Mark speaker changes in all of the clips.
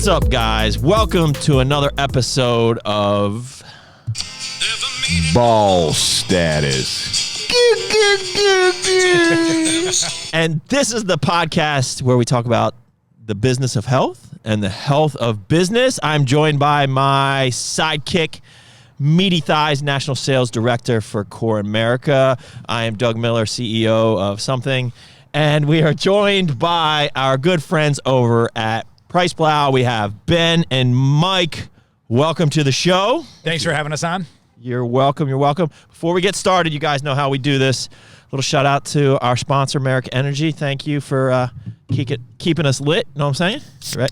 Speaker 1: What's up, guys? Welcome to another episode of
Speaker 2: Ball Status.
Speaker 1: And this is the podcast where we talk about the business of health and the health of business. I'm joined by my sidekick, Meaty Thighs, National Sales Director for Core Merica. I am Doug Miller, CEO of something. And we are joined by our good friends over at PricePlow. We have Ben and Mike. Welcome to the show.
Speaker 3: Thanks for having us on.
Speaker 1: You're welcome. You're welcome. Before we get started, you guys know how we do this. A little shout out to our sponsor, Merica Energy. Thank you for keeping us lit. Know what I'm saying? Right?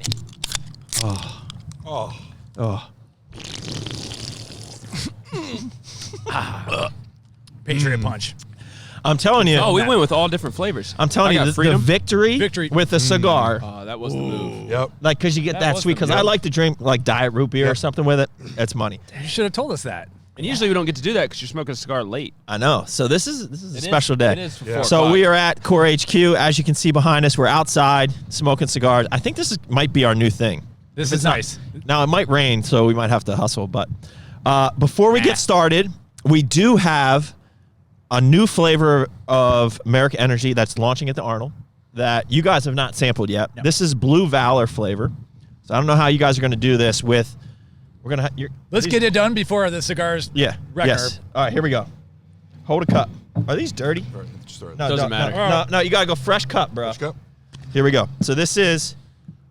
Speaker 3: Patriot Punch.
Speaker 1: I'm telling you.
Speaker 4: Oh, we went with all different flavors.
Speaker 1: I'm telling you, the victory with a cigar.
Speaker 4: Oh, that was the move.
Speaker 2: Yep.
Speaker 1: Like, because you get that sweet. Because I like to drink like diet root beer or something with it. That's money.
Speaker 3: You should have told us that.
Speaker 4: And usually we don't get to do that because you're smoking a cigar late.
Speaker 1: I know. So this is a special day.
Speaker 4: It is for 4
Speaker 1: So
Speaker 4: o'clock.
Speaker 1: we are at Core HQ. As you can see behind us, we're outside smoking cigars. I think this might be our new thing.
Speaker 3: This is nice.
Speaker 1: Now, it might rain, so we might have to hustle. But before we get started, we do have a new flavor of Merica Energy that's launching at the Arnold that you guys have not sampled yet. No. This is Blue Valor flavor. So I don't know how you guys are going to do this with. We're going to.
Speaker 3: Let's get it done before the cigars.
Speaker 1: Yeah. Yes. All right, here we go. Hold a cup. Are these dirty?
Speaker 4: No, doesn't matter.
Speaker 1: No, you got to go fresh cup, bro.
Speaker 2: Fresh cup.
Speaker 1: Here we go. So this is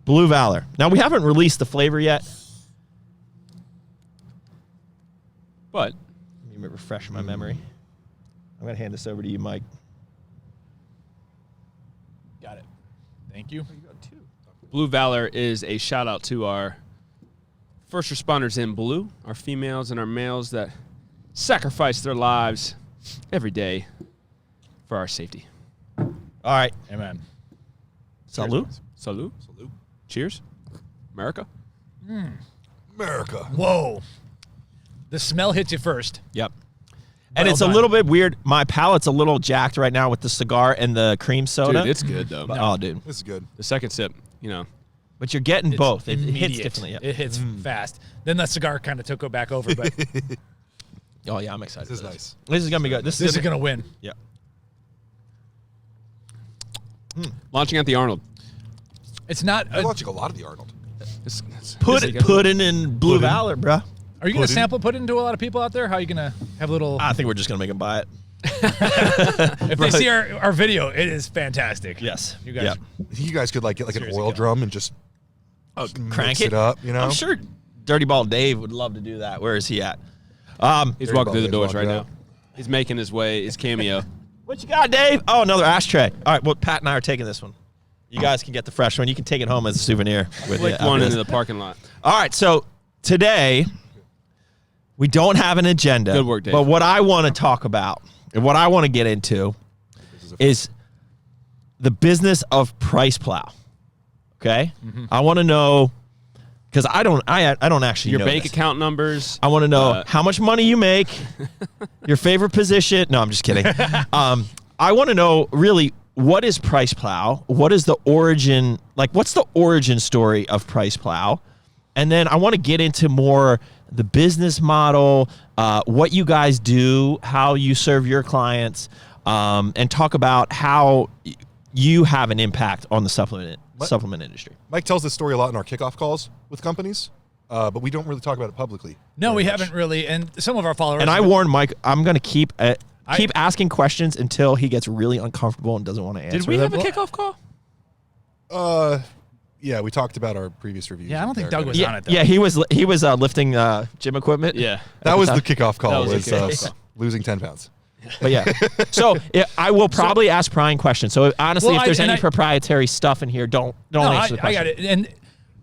Speaker 1: Blue Valor. Now, we haven't released the flavor yet.
Speaker 4: But
Speaker 1: Let me refresh my memory. I'm going to hand this over to you, Mike.
Speaker 3: Got it. Thank you.
Speaker 4: Blue Valor is a shout out to our first responders in blue, our females and our males that sacrifice their lives every day for our safety.
Speaker 1: All right.
Speaker 3: Amen.
Speaker 1: Salute.
Speaker 4: Salute. Salute. Cheers. America.
Speaker 2: America.
Speaker 3: Whoa. The smell hits you first.
Speaker 1: Yep. And
Speaker 3: Well
Speaker 1: it's
Speaker 3: done.
Speaker 1: a little bit weird. My palate's a little jacked right now with the cigar and the cream soda.
Speaker 4: Dude, it's good, though.
Speaker 1: Oh, dude.
Speaker 2: This is good.
Speaker 4: The second sip,
Speaker 1: But you're getting
Speaker 3: It's
Speaker 1: both. It hits
Speaker 3: immediate.
Speaker 1: differently. Yep.
Speaker 3: It hits fast. Then the cigar kind of took it back over, but
Speaker 1: Oh, yeah, I'm excited.
Speaker 2: This is
Speaker 1: for
Speaker 2: nice.
Speaker 1: This is going to be good.
Speaker 3: this is going to win.
Speaker 1: Yeah.
Speaker 4: launching at the Arnold.
Speaker 3: It's not.
Speaker 2: They're launching a lot of the Arnold.
Speaker 1: Pudding in Blue Valor, bro.
Speaker 3: Are you going to sample put it into a lot of people out there? How are you going to have a little?
Speaker 1: I think we're just going to make them buy it.
Speaker 3: If they see our video, it is fantastic.
Speaker 1: Yes.
Speaker 3: You guys.
Speaker 1: Yep.
Speaker 2: You guys could like get like an
Speaker 3: Seriously,
Speaker 2: oil
Speaker 3: go.
Speaker 2: drum and just
Speaker 1: Crank
Speaker 2: mix it up, you know?
Speaker 1: I'm sure Dirty Ball Dave would love to do that. Where is he at?
Speaker 4: He's walking through the
Speaker 2: Dave's
Speaker 4: doors right
Speaker 2: walking
Speaker 4: now.
Speaker 2: out.
Speaker 4: He's making his way, his cameo.
Speaker 1: What you got, Dave? Oh, another ashtray. All right, well, Pat and I are taking this one. You guys can get the fresh one. You can take it home as a souvenir. With
Speaker 4: Flick
Speaker 1: you.
Speaker 4: one into the parking lot.
Speaker 1: All right, so today we don't have an agenda.
Speaker 4: Good work, Dave.
Speaker 1: But what I want to talk about and what I want to get into is the business of PricePlow. Okay? I want to know because I don't actually
Speaker 4: Your
Speaker 1: know
Speaker 4: bank
Speaker 1: this.
Speaker 4: account numbers.
Speaker 1: I want to know how much money you make, your favorite position. No, I'm just kidding. I want to know really what is PricePlow? What is the origin? Like, what's the origin story of PricePlow? And then I want to get into more the business model, what you guys do, how you serve your clients, and talk about how you have an impact on the supplement industry.
Speaker 2: Mike tells this story a lot in our kickoff calls with companies, but we don't really talk about it publicly.
Speaker 3: No, we
Speaker 2: very much.
Speaker 3: haven't really. And some of our followers.
Speaker 1: And I warned Mike, I'm going to keep asking questions until he gets really uncomfortable and doesn't want to answer.
Speaker 4: Did we
Speaker 1: them.
Speaker 4: have a kickoff call?
Speaker 2: Yeah, we talked about our previous reviews.
Speaker 3: Yeah, I don't think
Speaker 2: there.
Speaker 3: Doug was on it, though.
Speaker 1: Yeah, he was lifting gym equipment.
Speaker 4: Yeah.
Speaker 2: That was the kickoff call.
Speaker 4: That was the kickoff call.
Speaker 2: Losing 10 pounds.
Speaker 1: But yeah, so I will probably ask prying questions. So honestly,
Speaker 3: Well,
Speaker 1: if there's
Speaker 3: and
Speaker 1: any proprietary stuff in here, don't
Speaker 3: No,
Speaker 1: answer the
Speaker 3: I
Speaker 1: question.
Speaker 3: got it. And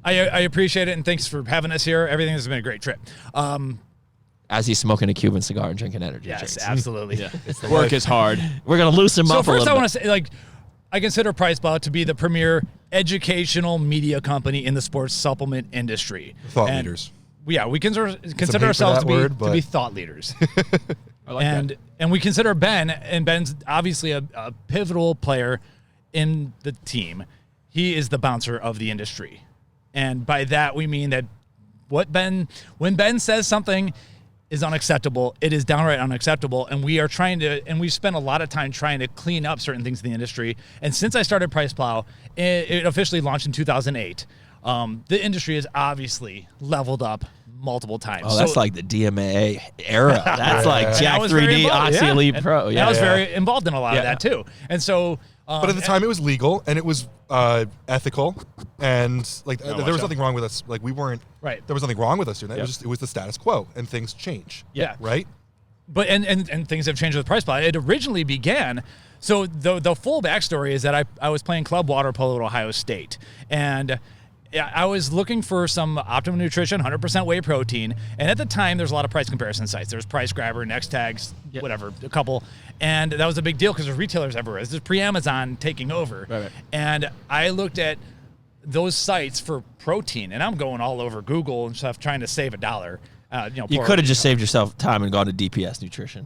Speaker 3: I appreciate it. And thanks for having us here. Everything has been a great trip.
Speaker 1: As he's smoking a Cuban cigar and drinking energy
Speaker 3: Yes,
Speaker 1: drinks.
Speaker 3: absolutely.
Speaker 4: Yeah. Work is hard.
Speaker 1: We're gonna loosen him
Speaker 3: So
Speaker 1: up a
Speaker 3: first,
Speaker 1: little
Speaker 3: I
Speaker 1: bit.
Speaker 3: want to say, like, I consider PricePlow to be the premier educational media company in the sports supplement industry.
Speaker 2: Thought leaders.
Speaker 3: Yeah, we consider
Speaker 2: hate for
Speaker 3: ourselves
Speaker 2: that
Speaker 3: to
Speaker 2: word,
Speaker 3: be
Speaker 2: but-
Speaker 3: thought leaders.
Speaker 4: I like that.
Speaker 3: And we consider Ben, and Ben's obviously a pivotal player in the team. He is the bouncer of the industry. And by that, we mean that when Ben says something is unacceptable, it is downright unacceptable. And we spent a lot of time trying to clean up certain things in the industry. And since I started PricePlow, it officially launched in 2008. The industry has obviously leveled up multiple times.
Speaker 1: Oh, that's like the DMA era. That's like Jack 3D, Oxy Elite Pro.
Speaker 3: Yeah, I was very involved in a lot of that too. And so,
Speaker 2: but at the time it was legal and it was ethical, and like there was nothing wrong with us. Like we weren't
Speaker 3: right.
Speaker 2: There was nothing wrong with us doing that. It was the status quo, and things change.
Speaker 3: Yeah.
Speaker 2: Right.
Speaker 3: But and things have changed with PricePlow. It originally began. So the full backstory is that I was playing club water polo at Ohio State, and I was looking for some optimum nutrition, 100% whey protein. And at the time, there's a lot of price comparison sites. There's Price Grabber, Next Tags, whatever, a couple. And that was a big deal because there's retailers everywhere. There's pre-Amazon taking over.
Speaker 4: Right.
Speaker 3: And I looked at those sites for protein, and I'm going all over Google and stuff trying to save $1.
Speaker 1: You could have just saved yourself time and gone to DPS Nutrition.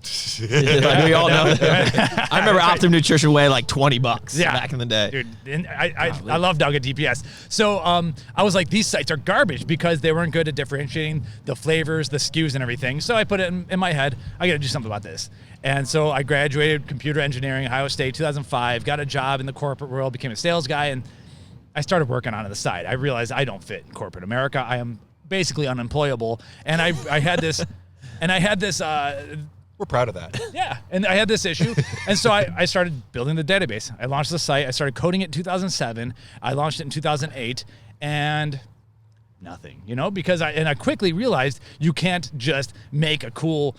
Speaker 1: Like we all know that. I remember Optim Nutrition weighed like $20 back in the day.
Speaker 3: Dude, and I love Doug at DPS. So I was like, these sites are garbage because they weren't good at differentiating the flavors, the SKUs, and everything. So I put it in my head, I got to do something about this. And so I graduated computer engineering, Ohio State, 2005, got a job in the corporate world, became a sales guy, and I started working on it on the side. I realized I don't fit in corporate America. I am basically unemployable, and I had this
Speaker 2: we're proud of that.
Speaker 3: Yeah, and I had this issue, and so I started building the database. I launched the site. I started coding it in 2007. I launched it in 2008, and nothing, because I quickly realized you can't just make a cool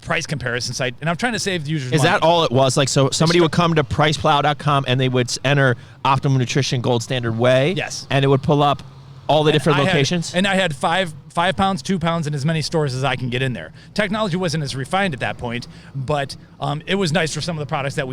Speaker 3: price comparison site, and I'm trying to save the users
Speaker 1: Is
Speaker 3: money.
Speaker 1: that all it was? Like, so somebody would come to priceplow.com and they would enter Optimum Nutrition Gold Standard Whey.
Speaker 3: Yes.
Speaker 1: And it would pull up all the different locations?
Speaker 3: And I had 5 pounds, 2 pounds, and as many stores as I can get in there. Technology wasn't as refined at that point, but it was nice for some of the products that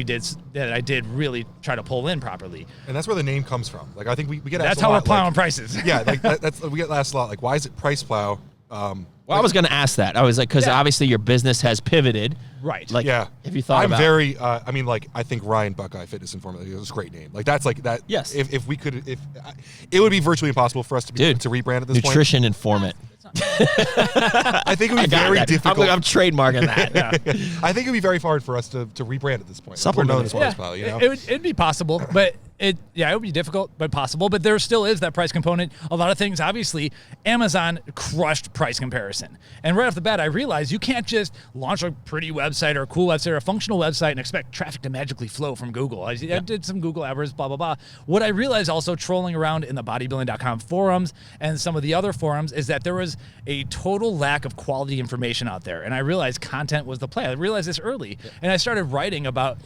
Speaker 3: I did really try to pull in properly.
Speaker 2: And that's where the name comes from. Like I think we get asked
Speaker 3: That's
Speaker 2: a
Speaker 3: how
Speaker 2: lot,
Speaker 3: we're plowing prices.
Speaker 2: Yeah, like that's we get asked a lot. Like, why is it PricePlow?
Speaker 1: Well, I was going to ask that. I was like, because obviously your business has pivoted.
Speaker 3: Right.
Speaker 1: Like,
Speaker 2: yeah.
Speaker 1: Have you thought about
Speaker 2: very, I think Ryan Buckeye Fitness and Formula is a great name. Like, that's like that.
Speaker 1: Yes.
Speaker 2: If we could, it would be virtually impossible for us to rebrand at this
Speaker 1: Nutrition Informant.
Speaker 2: point. I think it would be very difficult.
Speaker 1: I'm trademarking that.
Speaker 2: I think it would be very hard for us to rebrand at this point.
Speaker 1: Supplement.
Speaker 2: We're known as PricePlow,
Speaker 3: It'd be possible, but it would be difficult, but possible. But there still is that price component. A lot of things, obviously, Amazon crushed price comparison. And right off the bat, I realized you can't just launch a pretty website or a cool website or a functional website and expect traffic to magically flow from Google. I did some Google AdWords, blah, blah, blah. What I realized also trolling around in the bodybuilding.com forums and some of the other forums is that there was a total lack of quality information out there. And I realized content was the play. I realized this early. And I started writing about,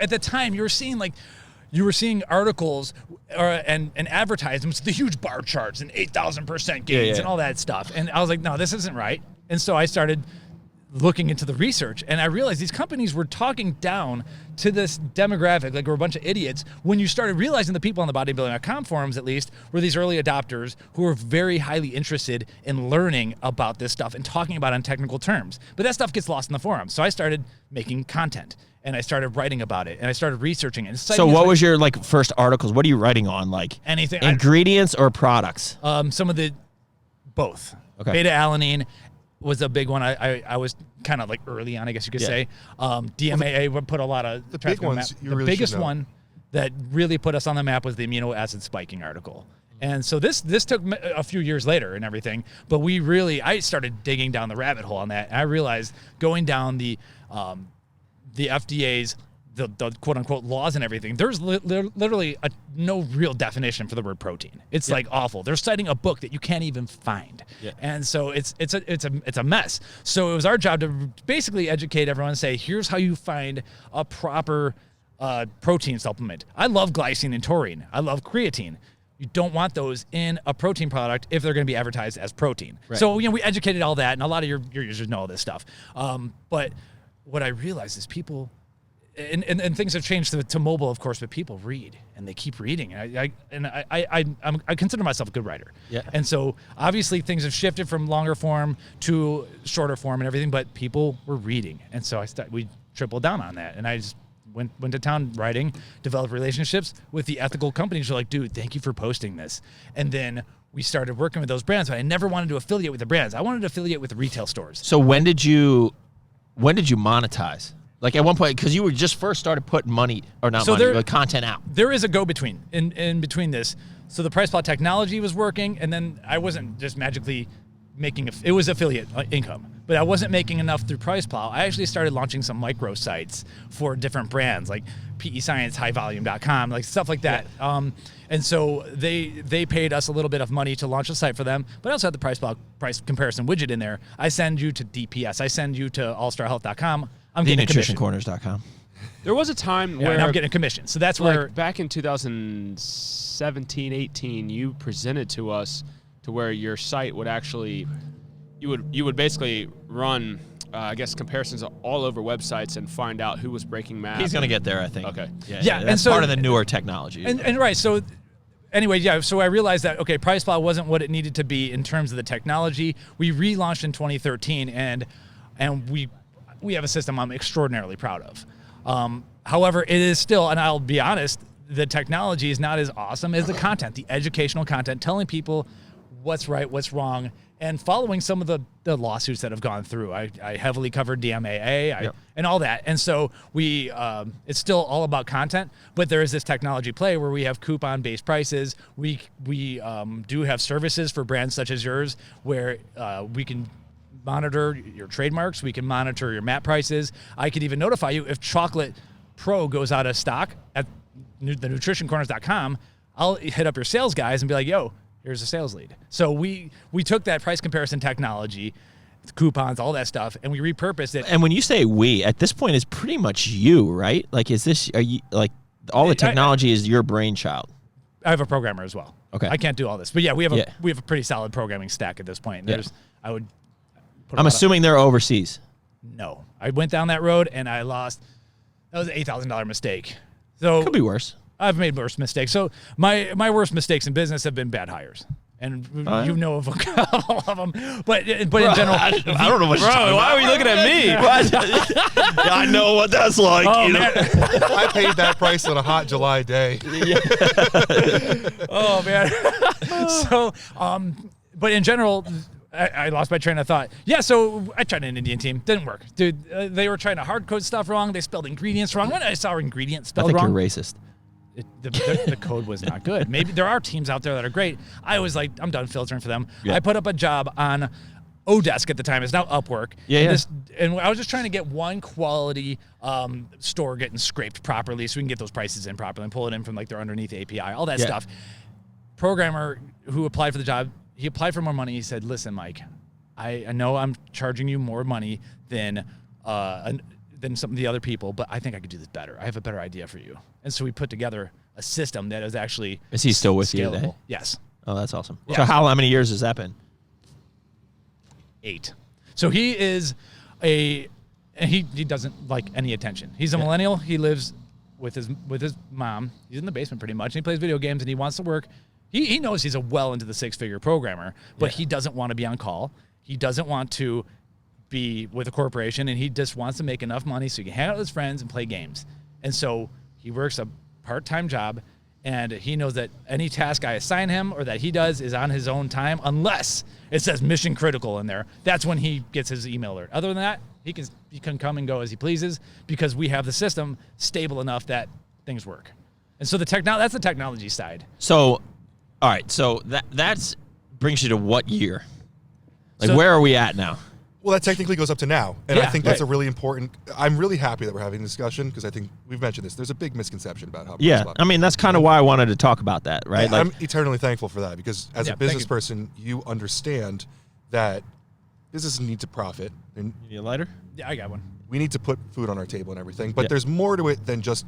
Speaker 3: at the time you were seeing articles and advertisements, the huge bar charts and 8,000% gains and all that stuff. And I was like, no, this isn't right. And so I started looking into the research, and I realized these companies were talking down to this demographic like we're a bunch of idiots. When you started realizing the people on the bodybuilding.com forums, at least, were these early adopters who were very highly interested in learning about this stuff and talking about it in technical terms. But that stuff gets lost in the forums. So I started making content. And I started writing about it, and I started researching it.
Speaker 1: So what was your first articles? What are you writing on? Like
Speaker 3: anything,
Speaker 1: ingredients or products?
Speaker 3: Some of the both.
Speaker 1: Okay.
Speaker 3: Beta-alanine was a big one. I was kind of like early on, I guess you could say. DMAA would put a lot of
Speaker 2: the big ones.
Speaker 3: The biggest one that really put us on the map was the amino acid spiking article. And so this took a few years later and everything, but I started digging down the rabbit hole on that. And I realized going down the FDA's, the quote unquote laws and everything, there's literally no real definition for the word protein. It's like awful. They're citing a book that you can't even find. Yeah. And so it's a mess. So it was our job to basically educate everyone and say, here's how you find a proper protein supplement. I love glycine and taurine. I love creatine. You don't want those in a protein product if they're going to be advertised as protein. Right. So we educated all that, and a lot of your users know all this stuff. But what I realized is people, and things have changed to mobile, of course, but people read and they keep reading. And I consider myself a good writer. Yeah. And so obviously things have shifted from longer form to shorter form and everything, but people were reading, and so we tripled down on that, and I just went to town writing, developed relationships with the ethical companies who are like, dude, thank you for posting this. And then we started working with those brands, but I never wanted to affiliate with the brands. I wanted to affiliate with the retail stores.
Speaker 1: So when did you monetize? Like at one point, because you were just first started putting money, or not
Speaker 3: So
Speaker 1: money,
Speaker 3: there-
Speaker 1: but content out.
Speaker 3: There is a go-between in between this. So the PricePlow technology was working, and then I wasn't just magically making it was affiliate income, but I wasn't making enough through PricePlow. I actually started launching some micro sites for different brands like PE Science, highvolume.com, like stuff like that. And so they paid us a little bit of money to launch a site for them, but I also had the PricePlow price comparison widget in there. I send you to DPS. I send you to allstarhealth.com. I'm getting a commission.
Speaker 1: TheNutritionCorners.com.
Speaker 4: There was a time
Speaker 3: Yeah,
Speaker 4: where
Speaker 3: and I'm getting a commission. So that's
Speaker 4: like
Speaker 3: where
Speaker 4: back in 2017, 18, you presented to us to where your site would actually, you would basically run, I guess, comparisons all over websites and find out who was breaking math.
Speaker 1: He's going to get there, I think.
Speaker 4: Okay.
Speaker 3: Yeah,
Speaker 1: that's
Speaker 3: and so-
Speaker 1: part of the newer technology.
Speaker 3: and right. So anyway, yeah. So I realized that okay, PricePlow wasn't what it needed to be in terms of the technology. We relaunched in 2013, and we have a system I'm extraordinarily proud of. However, it is still, and I'll be honest, the technology is not as awesome as the content, the educational content, telling people what's right, what's wrong, and following some of the lawsuits that have gone through. I heavily covered DMAA and all that. And so it's still all about content, but there is this technology play where we have coupon-based prices. We do have services for brands such as yours where we can monitor your trademarks. We can monitor your MAP prices. I could even notify you if Chocolate Pro goes out of stock at thenutritioncorners.com. I'll hit up your sales guys and be like, yo, here's a sales lead. So we took that price comparison technology, coupons, all that stuff, and we repurposed it.
Speaker 1: And when you say we, at this point, it's pretty much you, right? Like, are you like all the technology is your brainchild?
Speaker 3: I have a programmer as well.
Speaker 1: Okay.
Speaker 3: I can't do all this, but yeah, we have a pretty solid programming stack at this point.
Speaker 1: I'm assuming they're overseas.
Speaker 3: No, I went down that road and I lost. That was an $8,000 mistake. So
Speaker 1: Could be worse.
Speaker 3: I've made worse mistakes. So my worst mistakes in business have been bad hires. And you know of a couple of them. But in general.
Speaker 1: I don't know what you're talking about.
Speaker 4: Why are you looking at me?
Speaker 1: I know what that's like.
Speaker 3: Oh,
Speaker 1: you know?
Speaker 3: man.
Speaker 2: I paid that price on a hot July day.
Speaker 3: Oh, man. So, but in general, I lost my train of thought. Yeah, so I tried an Indian team. Didn't work. Dude, they were trying to hard code stuff wrong. They spelled ingredients wrong. When I saw ingredients
Speaker 1: I
Speaker 3: spelled
Speaker 1: think
Speaker 3: wrong.
Speaker 1: you're racist.
Speaker 3: The code was not good. Maybe there are teams out there that are great. I was like, I'm done filtering for them.
Speaker 1: Yeah.
Speaker 3: I put up a job on Odesk at the time. It's now Upwork.
Speaker 1: Yeah.
Speaker 3: And I was just trying to get one quality store getting scraped properly so we can get those prices in properly and pull it in from like their underneath API, all that stuff. Programmer who applied for the job, he applied for more money. He said, listen, Mike, I know I'm charging you more money than some of the other people, but I think I could do this better. I have a better idea for you. And so we put together a system that is actually
Speaker 1: Is he still with
Speaker 3: scalable.
Speaker 1: you today?
Speaker 3: Yes.
Speaker 1: Oh, that's awesome.
Speaker 3: Yeah.
Speaker 1: So how many years has that been?
Speaker 3: 8. So he is and he doesn't like any attention. He's a millennial. He lives with his mom. He's in the basement pretty much. And he plays video games and he wants to work. He knows he's a well into the 6-figure programmer, but he doesn't want to be on call. He doesn't want to be with a corporation, and he just wants to make enough money so he can hang out with his friends and play games. And so he works a part-time job, and he knows that any task I assign him or that he does is on his own time, unless it says mission critical in there. That's when he gets his email alert. Other than that, he can come and go as he pleases because we have the system stable enough that things work. And so that's the technology side.
Speaker 1: So, all right. So that's brings you to what year? Like,
Speaker 3: So-
Speaker 1: where are we at now?
Speaker 2: Well, that technically goes up to now. And I
Speaker 3: Yeah,
Speaker 2: think that's
Speaker 3: right.
Speaker 2: a really important. I'm really happy that we're having a discussion because I think we've mentioned this. There's a big misconception about how.
Speaker 1: Yeah.
Speaker 2: PricePlow-
Speaker 1: I mean, that's kind of why I wanted to talk about that, right?
Speaker 2: I'm eternally thankful for that because as
Speaker 3: Yeah,
Speaker 2: a business
Speaker 3: thank you.
Speaker 2: person, you understand that businesses need to profit and
Speaker 1: you need a lighter?
Speaker 3: Yeah, I got one.
Speaker 2: we need to put food on our table and everything. But
Speaker 1: Yeah.
Speaker 2: there's more to it than just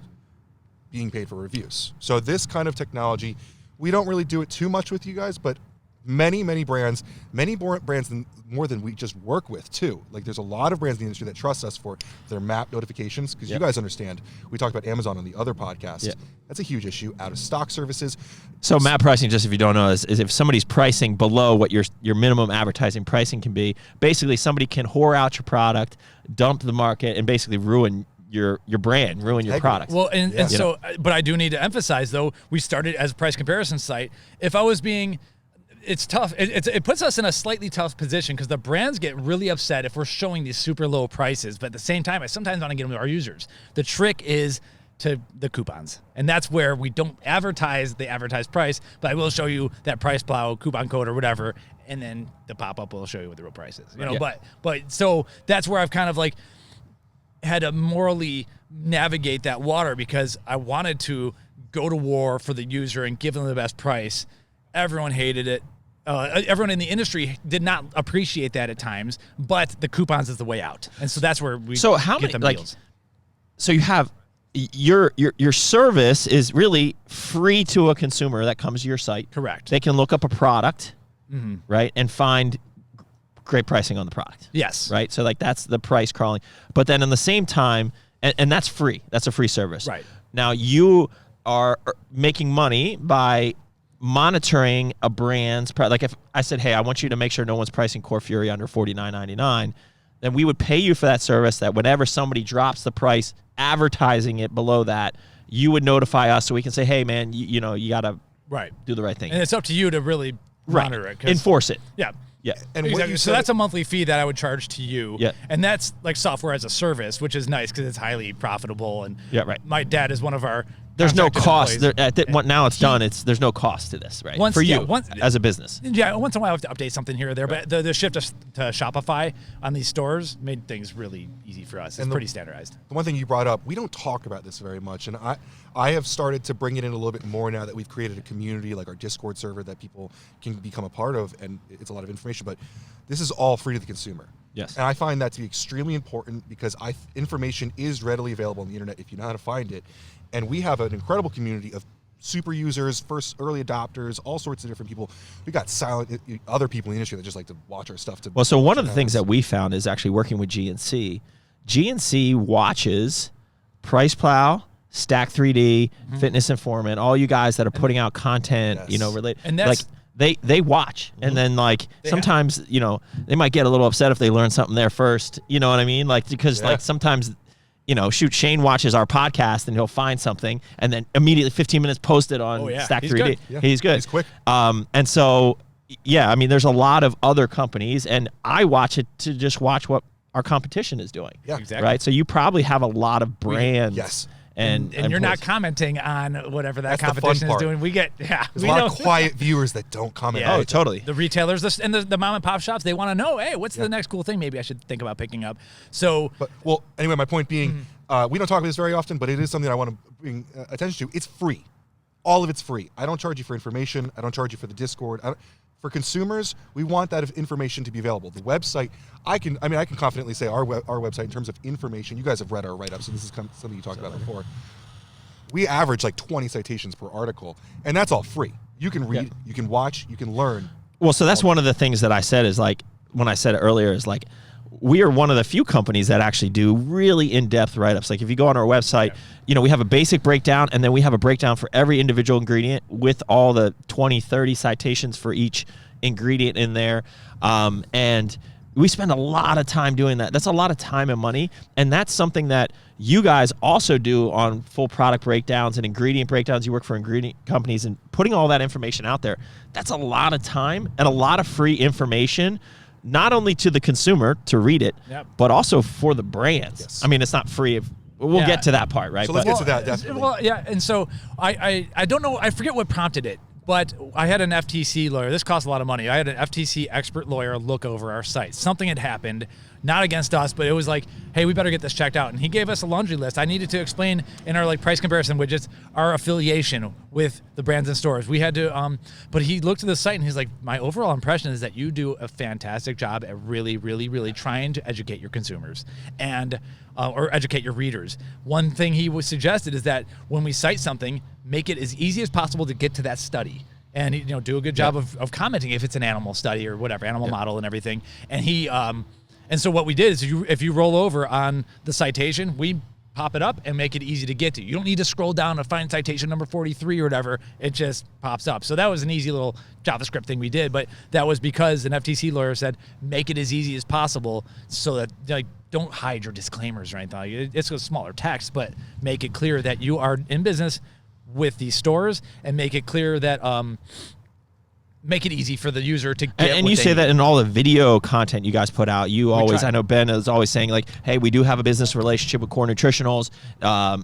Speaker 2: being paid for reviews. So this kind of technology, we don't really do it too much with you guys, but many brands, more than we just work with too. Like there's a lot of brands in the industry that trust us for their map notifications because you guys understand. We talked about Amazon on the other podcast.
Speaker 1: Yeah.
Speaker 2: That's a huge issue. Out of stock services.
Speaker 1: So map pricing, just if you don't know, is if somebody's pricing below what your minimum advertising pricing can be, basically somebody can whore out your product, dump the market, and basically ruin your brand, ruin your
Speaker 2: Integrity.
Speaker 1: product.
Speaker 3: Well, and
Speaker 2: Yeah.
Speaker 3: so, but I do need to emphasize though, we started as a price comparison site. If I was being, it's tough. It puts us in a slightly tough position because the brands get really upset if we're showing these super low prices. But at the same time, I sometimes want to get them to our users. The trick is to the coupons. And that's where we don't advertise the advertised price, but I will show you that PricePlow coupon code or whatever, and then the pop-up will show you what the real price is. You know,
Speaker 1: Yeah.
Speaker 3: but so that's where I've kind of like had to morally navigate that water because I wanted to go to war for the user and give them the best price. Everyone hated it. Everyone in the industry did not appreciate that at times, but the coupons is the way out. And so that's where we
Speaker 1: So how
Speaker 3: get
Speaker 1: many
Speaker 3: them
Speaker 1: like?
Speaker 3: deals.
Speaker 1: So you have your service is really free to a consumer that comes to your site.
Speaker 3: Correct.
Speaker 1: They can look up a product, right, and find great pricing on the product.
Speaker 3: Yes.
Speaker 1: Right. So like that's the price crawling. But then in the same time, and that's free. That's a free service.
Speaker 3: Right.
Speaker 1: Now you are making money by monitoring a brand's price. Like if I said, hey, I want you to make sure no one's pricing Core Fury under $49.99, then we would pay you for that service that whenever somebody drops the price advertising it below that, you would notify us so we can say, hey, man, you know, you got to
Speaker 3: Right.
Speaker 1: do the right thing.
Speaker 3: And it's up to you to really monitor it. 'Cause-
Speaker 1: Enforce it.
Speaker 3: Yeah.
Speaker 1: Yeah.
Speaker 2: And what
Speaker 3: Exactly.
Speaker 2: you
Speaker 3: So
Speaker 2: said-
Speaker 3: that's a monthly fee that I would charge to you.
Speaker 1: Yeah.
Speaker 3: And that's like software as a service, which is nice because it's highly profitable. And
Speaker 1: Yeah, right.
Speaker 3: my dad is one of our
Speaker 1: There's no
Speaker 3: contracted
Speaker 1: cost.
Speaker 3: employees.
Speaker 1: Now it's done. There's no cost to this, right?
Speaker 3: Once-
Speaker 1: For
Speaker 3: yeah,
Speaker 1: you
Speaker 3: once-
Speaker 1: as a business.
Speaker 3: Yeah, once in a while I have to update something here or there, but the shift to Shopify on these stores made things really easy for us. It's pretty standardized.
Speaker 2: The one thing you brought up, we don't talk about this very much, and I have started to bring it in a little bit more now that we've created a community like our Discord server that people can become a part of, and it's a lot of information, but this is all free to the consumer.
Speaker 1: Yes.
Speaker 2: And I find that to be extremely important because information is readily available on the internet if you know how to find it. And we have an incredible community of super users, first early adopters, all sorts of different people. We got other people in the industry that just like to watch our stuff.
Speaker 1: Well, so one of the things that we found is actually working with GNC. GNC watches PricePlow, Stack 3D, Fitness Informant, all you guys that are putting out content,
Speaker 2: Yes.
Speaker 1: you know, related.
Speaker 3: And
Speaker 1: like
Speaker 3: that's-
Speaker 1: they watch, and then like sometimes you know they might get a little upset if they learn something there first. You know what I mean? Like because like sometimes. You know, Shane watches our podcast and he'll find something and then immediately 15 minutes post it on Stack
Speaker 3: He's
Speaker 1: 3D.
Speaker 3: good.
Speaker 2: Yeah.
Speaker 1: He's good.
Speaker 2: He's quick.
Speaker 1: And so, yeah, I mean, there's a lot of other companies, and I watch it to just watch what our competition is doing.
Speaker 2: Yeah.
Speaker 3: Exactly.
Speaker 1: Right. So you probably have a lot of brands.
Speaker 2: Yes.
Speaker 1: And
Speaker 3: you're not
Speaker 1: employees.
Speaker 3: commenting on whatever that
Speaker 2: That's the fun
Speaker 3: competition is
Speaker 2: part.
Speaker 3: doing. We get,
Speaker 2: There's
Speaker 3: we
Speaker 2: a lot
Speaker 3: know.
Speaker 2: of quiet viewers that don't comment.
Speaker 3: Yeah.
Speaker 2: on
Speaker 1: Oh,
Speaker 2: it.
Speaker 1: totally.
Speaker 3: The retailers and the mom and pop shops, they want to know, hey, what's the next cool thing maybe I should think about picking up? So,
Speaker 2: But well, anyway, my point being, we don't talk about this very often, but it is something that I want to bring attention to. It's free. All of it's free. I don't charge you for information. I don't charge you for the Discord. For consumers, we want that information to be available. The website, I can confidently say our website in terms of information. You guys have read our write-ups, so this is something you talked about before. We average like 20 citations per article, and that's all free. You can read, you can watch, you can learn.
Speaker 1: Well, so that's one of the things that I said is like, when I said it earlier, is like, we are one of the few companies that actually do really in-depth write-ups. Like if you go on our website, you know, we have a basic breakdown and then we have a breakdown for every individual ingredient with all the 20, 30 citations for each ingredient in there. And we spend a lot of time doing that. That's a lot of time and money. And that's something that you guys also do on full product breakdowns and ingredient breakdowns. You work for ingredient companies and putting all that information out there. That's a lot of time and a lot of free information, not only to the consumer to read it, but also for the brands.
Speaker 2: Yes.
Speaker 1: I mean, it's not free. We'll get to that part, right?
Speaker 2: So let's get to that, definitely.
Speaker 3: Well, yeah, and so I don't know, I forget what prompted it, but I had an FTC lawyer. This cost a lot of money. I had an FTC expert lawyer look over our site. Something had happened, not against us, but it was like, hey, we better get this checked out. And he gave us a laundry list. I needed to explain in our like price comparison widgets our affiliation with the brands and stores. We had to, but he looked at the site and he's like, my overall impression is that you do a fantastic job at really, really, really trying to educate your consumers and or educate your readers. One thing he was suggested is that when we cite something, make it as easy as possible to get to that study. And you know, do a good job of commenting if it's an animal study or whatever, animal model and everything. And he, and so what we did is, if you roll over on the citation, we pop it up and make it easy to get to. You don't need to scroll down to find citation number 43 or whatever. It just pops up. So that was an easy little JavaScript thing we did, but that was because an FTC lawyer said, make it as easy as possible so that like don't hide your disclaimers or anything. It's a smaller text, but make it clear that you are in business with these stores and make it clear that make it easy for the user to get.
Speaker 1: And you say that in all the video content you guys put out. You always,
Speaker 3: try.
Speaker 1: I know Ben is always saying like, "Hey, we do have a business relationship with Core Nutritionals.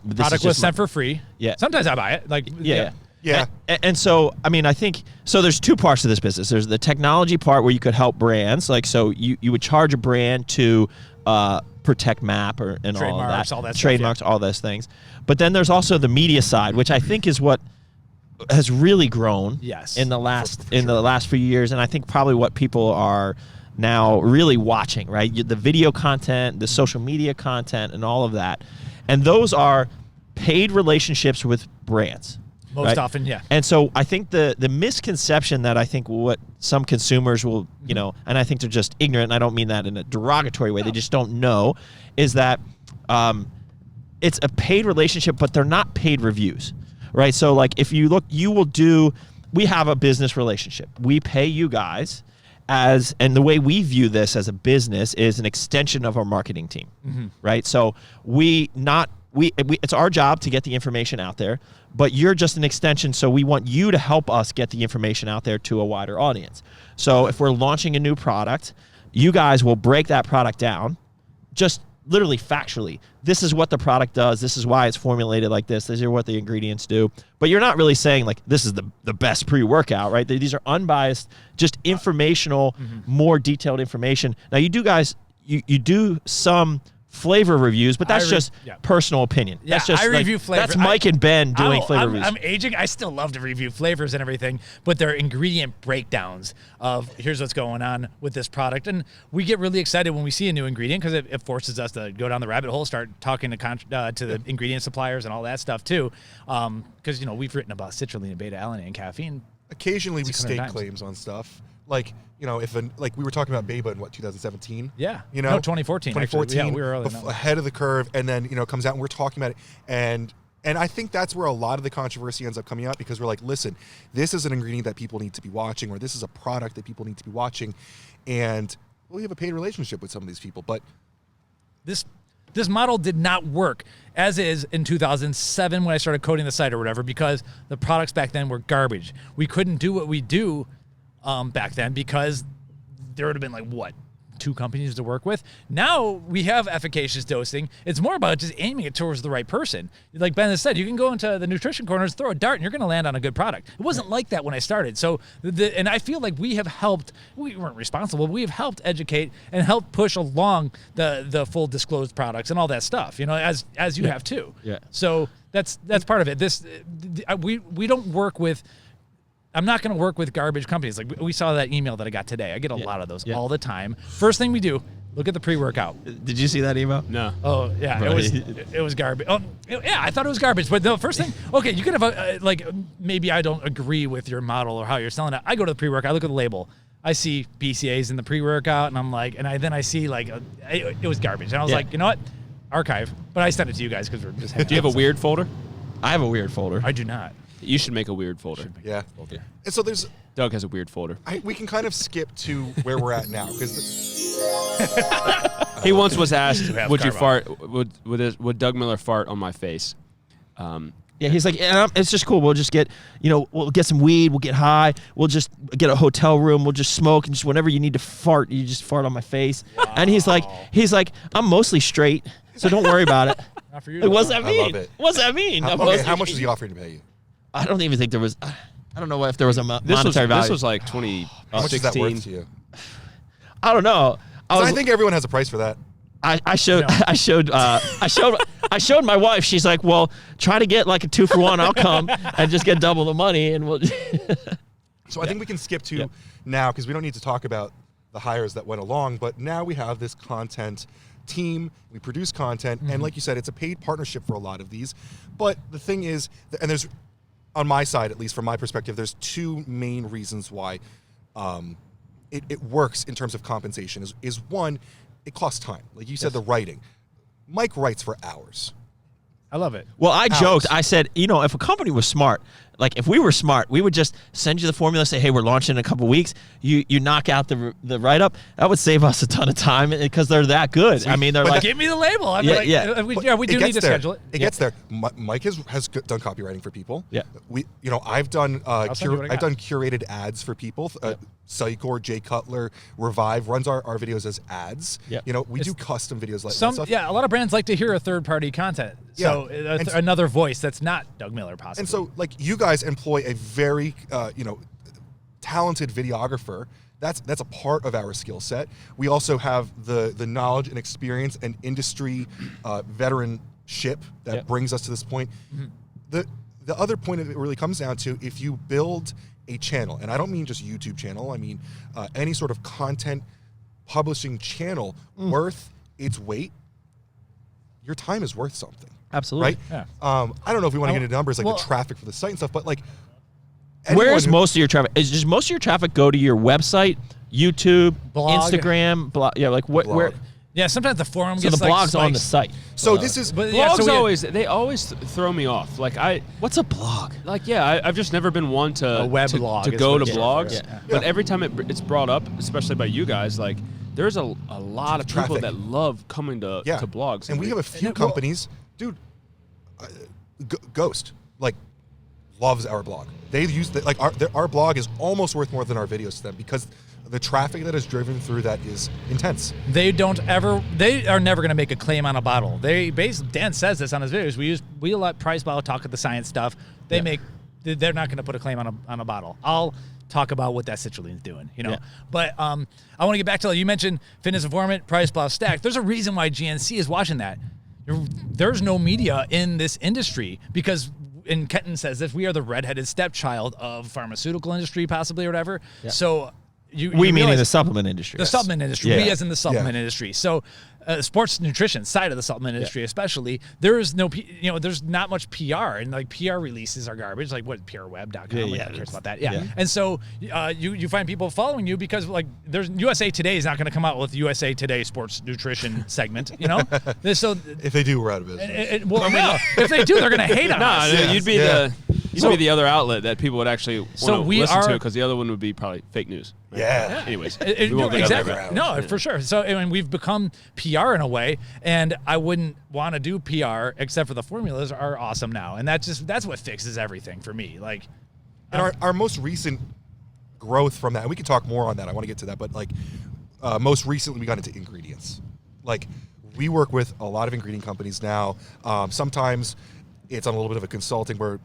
Speaker 1: This
Speaker 3: Product was sent for free.
Speaker 1: Yeah.
Speaker 3: Sometimes I buy it. Like
Speaker 1: Yeah.
Speaker 2: Yeah.
Speaker 1: And so, I mean, I think, so there's two parts to this business. There's the technology part where you could help brands. Like, so you would charge a brand to protect MAP and all of that.
Speaker 3: All that stuff,
Speaker 1: Trademarks, all those things. But then there's also the media side, which I think is what has really grown in the last the last few years. And I think probably what people are now really watching, right? The video content, the social media content, and all of that. And those are paid relationships with brands.
Speaker 3: Most often, yeah.
Speaker 1: And so I think the misconception that I think what some consumers will, you know, and I think they're just ignorant, and I don't mean that in a derogatory way, they just don't know, is that it's a paid relationship, but they're not paid reviews, right? So like if you look, we have a business relationship. We pay you guys and the way we view this as a business is an extension of our marketing team, right? So it's our job to get the information out there, but you're just an extension, so we want you to help us get the information out there to a wider audience. So if we're launching a new product, you guys will break that product down, just literally factually. This is what the product does. This is why it's formulated like this. These are what the ingredients do. But you're not really saying, like, this is the best pre-workout, right? These are unbiased, just informational, more detailed information. Now, you do some flavor reviews, but that's just personal opinion.
Speaker 3: Yeah,
Speaker 1: that's just
Speaker 3: I review flavor.
Speaker 1: That's Mike and Ben doing flavor reviews.
Speaker 3: I'm aging. I still love to review flavors and everything, but they're ingredient breakdowns of here's what's going on with this product. And we get really excited when we see a new ingredient because it forces us to go down the rabbit hole, start talking to the ingredient suppliers and all that stuff too. Because, you know, we've written about citrulline and beta-alanine and caffeine.
Speaker 2: Occasionally we stake
Speaker 3: times.
Speaker 2: claims on stuff. Like, you know, like we were talking about Beba in 2017?
Speaker 3: Yeah.
Speaker 2: You know,
Speaker 3: No, 2014.
Speaker 2: 2014.
Speaker 3: Actually. Yeah, we were early on that.
Speaker 2: Ahead of the curve, and then, you know, it comes out and we're talking about it. And I think that's where a lot of the controversy ends up coming out because we're like, listen, this is an ingredient that people need to be watching, or this is a product that people need to be watching. And we have a paid relationship with some of these people, but
Speaker 3: This model did not work as is in 2007 when I started coding the site or whatever, because the products back then were garbage. We couldn't do what we do back then because there would have been like, what, 2 companies to work with? Now we have efficacious dosing. It's more about just aiming it towards the right person. Like Ben has said, you can go into the nutrition corners, throw a dart, and you're going to land on a good product. It wasn't like that when I started. So, and I feel like we have helped, we weren't responsible, but we have helped educate and help push along the full disclosed products and all that stuff, you know, as you have too.
Speaker 1: Yeah.
Speaker 3: So that's part of it. We don't work with, I'm not going to work with garbage companies. Like we saw that email that I got today. I get a lot of those all the time. First thing we do, look at the pre-workout.
Speaker 1: Did you see that email?
Speaker 4: No.
Speaker 3: Oh yeah,
Speaker 1: Right.
Speaker 3: it was garbage. Oh yeah, I thought it was garbage. But the first thing, okay, you could have like maybe I don't agree with your model or how you're selling it. I go to the pre-workout, I look at the label, I see BCAAs in the pre-workout, and I'm like, then I see like it was garbage, and I was like, you know what, archive. But I sent it to you guys because we're just.
Speaker 4: Do you have a weird folder?
Speaker 1: I have a weird folder.
Speaker 3: I do not.
Speaker 4: You should make a weird folder.
Speaker 2: yeah. And so
Speaker 4: Doug has a weird folder.
Speaker 2: we can kind of skip to where we're at now because
Speaker 4: He once was asked,
Speaker 3: have
Speaker 4: "Would you
Speaker 3: carb
Speaker 4: fart? Would Doug Miller fart on my face?"
Speaker 1: Yeah, he's like, it's just cool. We'll just get, we'll get some weed. We'll get high. We'll just get a hotel room. We'll just smoke, and just whenever you need to fart, you just fart on my face. Wow. And he's like, I'm mostly straight, so don't worry about it.
Speaker 3: Not for you.
Speaker 1: Like, what's that
Speaker 2: I
Speaker 1: mean?
Speaker 2: love it.
Speaker 1: What's that mean?
Speaker 2: How much is he offering to pay you?
Speaker 1: I don't even think there was. I don't know if there was a
Speaker 4: This
Speaker 1: monetary value.
Speaker 4: This was like
Speaker 2: How much is that
Speaker 4: 2016.
Speaker 2: worth to you?
Speaker 1: I don't know.
Speaker 2: I think everyone has a price for that.
Speaker 1: I showed my wife. She's like, well, try to get like a 2-for-1. I'll come and just get double the money, and we'll.
Speaker 2: So I think we can skip to now because we don't need to talk about the hires that went along. But now we have this content team. We produce content, and like you said, it's a paid partnership for a lot of these. But the thing is, and there's on my side, at least from my perspective, there's 2 main reasons why it works in terms of compensation. Is one, it costs time. Like you said, the writing. Mike writes for hours.
Speaker 3: I love it.
Speaker 1: Well, I joked. I said, if a company was smart, like if we were smart, we would just send you the formula, say, hey, we're launching in a couple weeks. You knock out the write up. That would save us a ton of time because they're that good. I mean, they're like,
Speaker 3: give me the label. I'm
Speaker 1: Yeah,
Speaker 3: like,
Speaker 1: yeah.
Speaker 3: We do need to schedule it.
Speaker 2: It gets there. Mike has done copywriting for people.
Speaker 1: Yeah.
Speaker 2: I've done
Speaker 3: send you what I got.
Speaker 2: I've done curated ads for people. Psychor, Jay Cutler, Revive runs our videos as ads.
Speaker 1: Yeah.
Speaker 2: We do custom videos like
Speaker 3: Some,
Speaker 2: that stuff.
Speaker 3: yeah, a lot of brands like to hear a third-party content. So another voice that's not Doug Miller, possibly.
Speaker 2: And so, like, you guys employ a very, talented videographer. That's a part of our skill set. We also have the knowledge and experience and industry veteranship that brings us to this point. The other point it really comes down to, if you build a channel, and I don't mean just YouTube channel, I mean any sort of content publishing channel worth its weight, your time is worth something.
Speaker 1: absolutely.
Speaker 2: Right?
Speaker 3: Yeah.
Speaker 2: I don't know if we want to get into numbers like the traffic for the site and stuff, but like,
Speaker 1: Where's most of your traffic? Does most of your traffic go to your website, YouTube,
Speaker 3: Blog.
Speaker 1: Instagram, blog? Yeah, like where?
Speaker 2: Blog.
Speaker 3: Yeah, sometimes the forum
Speaker 1: So
Speaker 3: gets
Speaker 1: the blog's on the
Speaker 3: spiked.
Speaker 1: site.
Speaker 2: So this is
Speaker 3: But yeah,
Speaker 4: Blogs
Speaker 3: so
Speaker 4: they always throw me off. Like
Speaker 1: What's a blog?
Speaker 4: I've just never been one to
Speaker 3: A web blog
Speaker 4: to
Speaker 3: is
Speaker 4: go
Speaker 3: what
Speaker 4: to
Speaker 3: it's
Speaker 4: blogs.
Speaker 3: for.
Speaker 4: But every time it's brought up, especially by you guys, like there's a lot of people
Speaker 2: Traffic.
Speaker 4: that love coming to blogs.
Speaker 2: and we have a few companies, dude. Ghost loves our blog. They use our blog is almost worth more than our videos to them because the traffic that is driven through that is intense.
Speaker 3: they are never going to make a claim on a bottle. Dan says this on his videos. We let PricePlow talk at the science stuff. They're not going to put a claim on a bottle. I'll talk about what that citrulline's doing,
Speaker 1: Yeah.
Speaker 3: But I want to get back to, you mentioned Fitness Informant, PricePlow, Stack. There's a reason why GNC is watching that. There's no media in this industry because, and Kenton says this, we are the redheaded stepchild of pharmaceutical industry, possibly, or whatever.
Speaker 1: Yeah.
Speaker 3: So you
Speaker 1: Meaning
Speaker 3: realize-
Speaker 1: the supplement industry.
Speaker 3: the supplement industry,
Speaker 1: Yeah.
Speaker 3: we as in the supplement industry. So sports nutrition side of the supplement industry, especially, there is no, there's not much PR, and like PR releases are garbage. Like what PRWeb.com,
Speaker 1: Yeah,
Speaker 3: who cares about that?
Speaker 1: yeah.
Speaker 3: And so you find people following you because like there's USA Today is not going to come out with USA Today sports nutrition segment, So
Speaker 2: If they do, we're out of business.
Speaker 3: if they do, they're going to hate on us.
Speaker 4: you'd be the other outlet that people would actually want to listen to because the other one would be probably fake news.
Speaker 2: Yeah.
Speaker 4: Anyways, we won't get
Speaker 3: exactly.
Speaker 4: there.
Speaker 3: No, for sure. So I mean, we've become PR in a way, and I wouldn't want to do PR except for the formulas are awesome now, and that's what fixes everything for me. Like,
Speaker 2: And our most recent growth from that, and we can talk more on that. I want to get to that, but most recently we got into ingredients. Like, we work with a lot of ingredient companies now. Sometimes it's on a little bit of a consulting where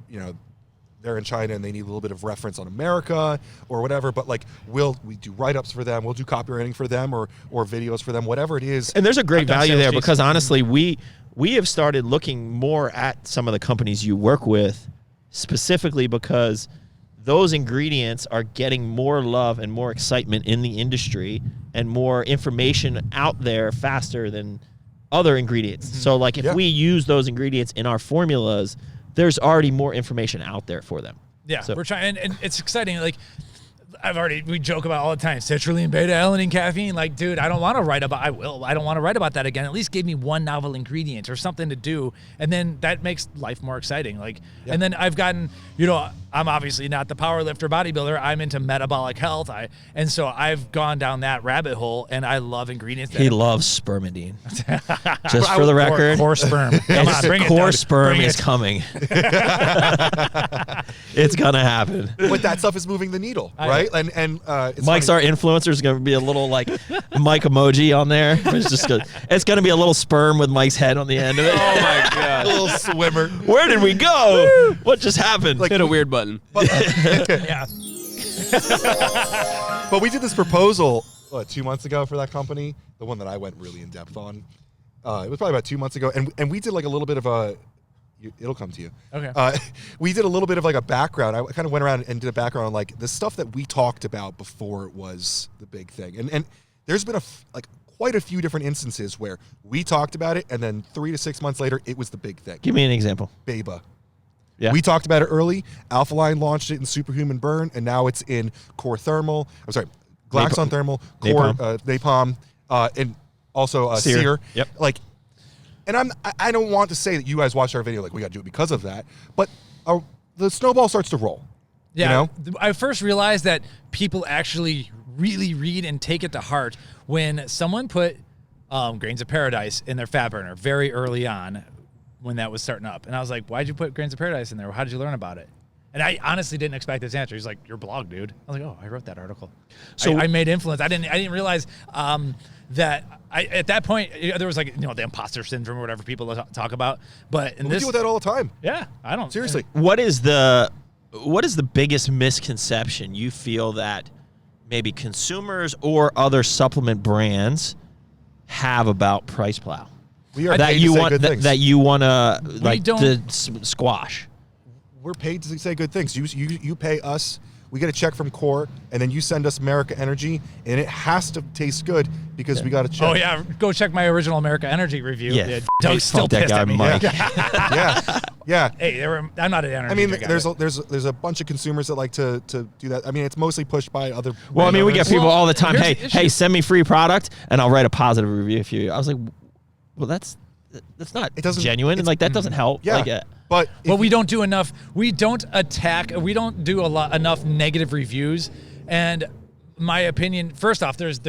Speaker 2: they're in China and they need a little bit of reference on America or whatever, but we do write-ups for them, we'll do copywriting for them or videos for them, whatever it is.
Speaker 1: And there's a great
Speaker 3: done
Speaker 1: value
Speaker 3: sales
Speaker 1: there
Speaker 3: cases.
Speaker 1: because honestly, we have started looking more at some of the companies you work with specifically because those ingredients are getting more love and more excitement in the industry and more information out there faster than other ingredients.
Speaker 3: Mm-hmm.
Speaker 1: So like if we use those ingredients in our formulas, there's already more information out there for them.
Speaker 3: yeah,
Speaker 1: So-
Speaker 3: we're trying, and it's exciting. Like, we joke about all the time, citrulline, beta-alanine, caffeine. Like, dude, I don't want to write about. I don't want to write about that again. At least give me one novel ingredient or something to do, and then that makes life more exciting. Like, and then I've gotten, I'm obviously not the power lifter bodybuilder. I'm into metabolic health. And so I've gone down that rabbit hole, and I love ingredients.
Speaker 1: He loves spermidine. Just for the record.
Speaker 3: Core sperm. Come on, bring it.
Speaker 1: Core
Speaker 3: Doug.
Speaker 1: sperm
Speaker 3: Bring
Speaker 1: is
Speaker 3: it.
Speaker 1: coming. It's gonna happen.
Speaker 2: But that stuff is moving the needle, right? And it's
Speaker 1: Mike's
Speaker 2: funny.
Speaker 1: our influencer is going to be a little like Mike emoji on there. It's going to be a little sperm with Mike's head on the end of it.
Speaker 4: Oh my god!
Speaker 2: a little swimmer.
Speaker 1: Where did we go? What just happened?
Speaker 4: Hit a weird button.
Speaker 3: Yeah.
Speaker 2: But we did this proposal 2 months ago for that company, the one that I went really in depth on. It was probably about 2 months ago, and we did like a little bit of a. It'll come to you.
Speaker 3: Okay.
Speaker 2: We did a little bit of like a background. I kind of went around and did a background on like the stuff that we talked about before it was the big thing, and there's been quite a few different instances where we talked about it, and then 3 to 6 months later, it was the big thing.
Speaker 1: Give me an example.
Speaker 2: Beba.
Speaker 1: Yeah.
Speaker 2: We talked about it early. Alpha Line launched it in Superhuman Burn, and now it's in Core Thermal. I'm sorry, Glaxon Thermal, Core Napalm, and also Sear.
Speaker 1: Yep.
Speaker 2: And I don't want to say that you guys watched our video like we got to do it because of that, but the snowball starts to roll.
Speaker 3: Yeah,
Speaker 2: You know?
Speaker 3: I first realized that people actually really read and take it to heart when someone put Grains of Paradise in their fat burner very early on when that was starting up. And I was like, why'd you put Grains of Paradise in there? How did you learn about it? And I honestly didn't expect this answer. He's like, your blog, dude. I was like, oh, I wrote that article. So I made influence. I didn't realize that at that point there was like, the imposter syndrome or whatever people talk about. But
Speaker 2: We deal with that all the time.
Speaker 3: yeah, I don't
Speaker 2: Seriously.
Speaker 1: What is the biggest misconception you feel that maybe consumers or other supplement brands have about PricePlow?
Speaker 2: We are
Speaker 1: that
Speaker 2: paid
Speaker 1: you
Speaker 2: to say
Speaker 1: want
Speaker 2: good things.
Speaker 1: that you want to like
Speaker 3: don't-
Speaker 1: to squash.
Speaker 2: We're paid to say good things. You pay us. We get a check from Core, and then you send us Merica Energy, and it has to taste good because we got a check.
Speaker 3: Oh yeah, go check my original Merica Energy review.
Speaker 1: Yeah,
Speaker 3: Doug's still
Speaker 1: fuck that
Speaker 3: pissed
Speaker 1: guy,
Speaker 3: at me.
Speaker 1: Mike.
Speaker 2: Yeah.
Speaker 3: Hey, I'm not an energy.
Speaker 2: I mean,
Speaker 3: drink
Speaker 2: there's a bunch of consumers that like to do that. I mean, it's mostly pushed by other.
Speaker 1: Well, I mean, we get people all the time.
Speaker 3: here's
Speaker 1: Hey,
Speaker 3: the issue.
Speaker 1: hey, send me free product, and I'll write a positive review for you. I was like, well, that's not genuine, and like that doesn't help.
Speaker 2: Yeah,
Speaker 1: Like,
Speaker 2: but
Speaker 3: But we don't do enough. We don't attack. We don't do enough negative reviews. And my opinion, first off, there's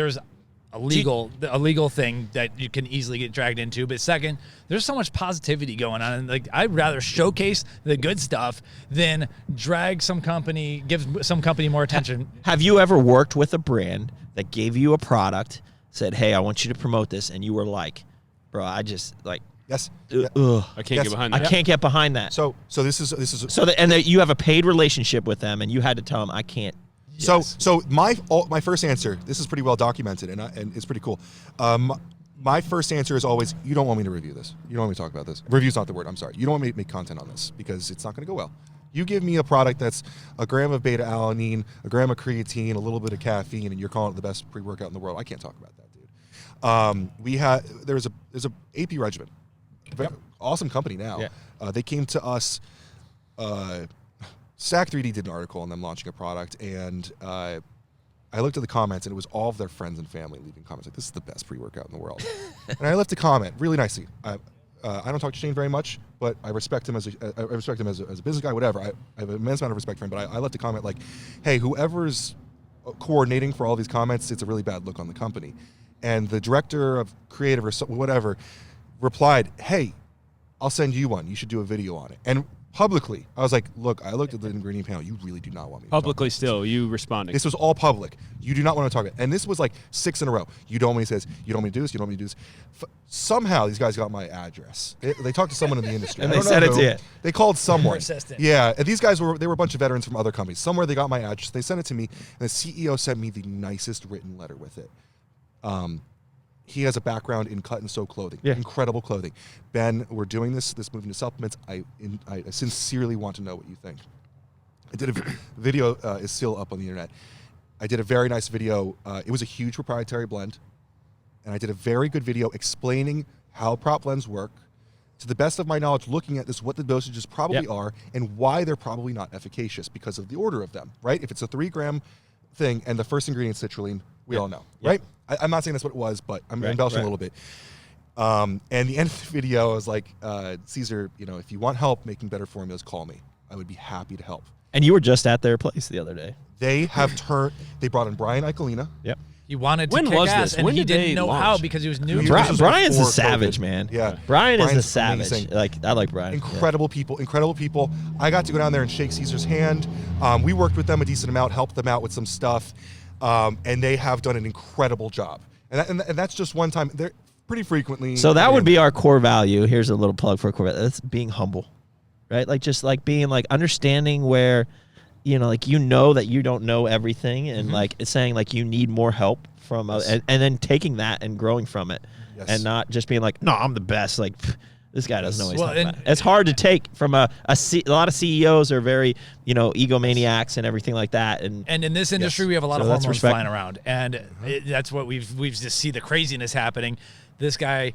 Speaker 3: a legal thing that you can easily get dragged into. But second, there's so much positivity going on, and like I'd rather showcase the good stuff than give some company more attention.
Speaker 1: have you ever worked with a brand that gave you a product, said, "Hey, I want you to promote this," and you were like, "Bro, I just like."
Speaker 2: yes.
Speaker 1: Ugh.
Speaker 4: I can't
Speaker 2: Yes.
Speaker 4: get behind
Speaker 1: I
Speaker 4: that.
Speaker 1: can't get behind that.
Speaker 2: So this is
Speaker 1: You have a paid relationship with them, and you had to tell them, I can't.
Speaker 2: So my first answer. This is pretty well documented, and it's pretty cool. My first answer is always, you don't want me to review this. You don't want me to talk about this. Review's not the word. I'm sorry. You don't want me to make content on this because it's not going to go well. You give me a product that's a gram of beta alanine, a gram of creatine, a little bit of caffeine, and you're calling it the best pre-workout in the world. I can't talk about that, dude. There's a AP regimen. Awesome company now.
Speaker 1: Yeah.
Speaker 2: They came to us. Stack 3D did an article on them launching a product, and I looked at the comments, and it was all of their friends and family leaving comments like, "This is the best pre-workout in the world." And I left a comment really nicely. I don't talk to Shane very much, but I respect him as a business guy. Whatever. I have an immense amount of respect for him. But I left a comment like, "Hey, whoever's coordinating for all these comments, it's a really bad look on the company." And the director of creative or whatever replied, "Hey, I'll send you one. You should do a video on it." And publicly, I was like, "Look, I looked at the ingredient panel. You really do not want me to talk
Speaker 4: Publicly
Speaker 2: about this."
Speaker 4: still, you responding.
Speaker 2: This was all public. You do not want to talk about it. And this was like 6 in a row. You don't want me to say this. You don't want me to do this. You don't want me to do this. Somehow these guys got my address. They talked to someone in the industry.
Speaker 1: And
Speaker 2: I
Speaker 1: they
Speaker 2: don't
Speaker 1: said
Speaker 2: know
Speaker 1: it to
Speaker 2: who.
Speaker 1: you.
Speaker 2: They called someone.
Speaker 3: Persistent.
Speaker 2: Yeah. And these guys were a bunch of veterans from other companies. Somewhere they got my address. They sent it to me. And the CEO sent me the nicest written letter with it. He has a background in cut and sew clothing.
Speaker 1: Yeah.
Speaker 2: Incredible clothing. Ben, we're doing this move into supplements. I sincerely want to know what you think. I did a video, is still up on the internet. I did a very nice video. It was a huge proprietary blend. And I did a very good video explaining how prop blends work. To the best of my knowledge, looking at this, what the dosages probably are and why they're probably not efficacious because of the order of them, right? If it's a 3-gram thing and the first ingredient is citrulline, we all know, right? I'm not saying that's what it was, but I'm embellishing a little bit. And the end of the video, I was like, Caesar, if you want help making better formulas, call me. I would be happy to help.
Speaker 1: And you were just at their place the other day.
Speaker 2: They brought in Brian Icolina.
Speaker 1: Yep.
Speaker 3: He wanted to
Speaker 4: When
Speaker 3: kick
Speaker 4: was
Speaker 3: ass,
Speaker 4: this?
Speaker 3: and
Speaker 4: When
Speaker 3: he
Speaker 4: did
Speaker 3: didn't
Speaker 4: they
Speaker 3: know
Speaker 4: launch?
Speaker 3: how because he was new.
Speaker 2: This
Speaker 3: to
Speaker 2: was
Speaker 1: Brian's a
Speaker 2: before
Speaker 1: savage,
Speaker 2: COVID.
Speaker 1: man.
Speaker 2: Yeah.
Speaker 1: Brian is a
Speaker 2: Brian's
Speaker 1: savage.
Speaker 2: amazing.
Speaker 1: I like Brian.
Speaker 2: Incredible people. I got to go down there and shake Caesar's hand. We worked with them a decent amount, helped them out with some stuff, and they have done an incredible job. And that's just one time. They're pretty frequently.
Speaker 1: So that would be our core value. Here's a little plug for a core value. That's being humble, right? Like just like being like understanding where, that you don't know everything, and like it's saying like you need more help from, and then taking that and growing from it, and not just being like, no, I'm the best. Like this guy doesn't know what he's talking about. It's hard to take from a lot of CEOs are very egomaniacs and everything like that, and
Speaker 3: in this industry we have a lot of
Speaker 1: that's
Speaker 3: hormones
Speaker 1: respect.
Speaker 3: flying around, and that's what we've just see the craziness happening. This guy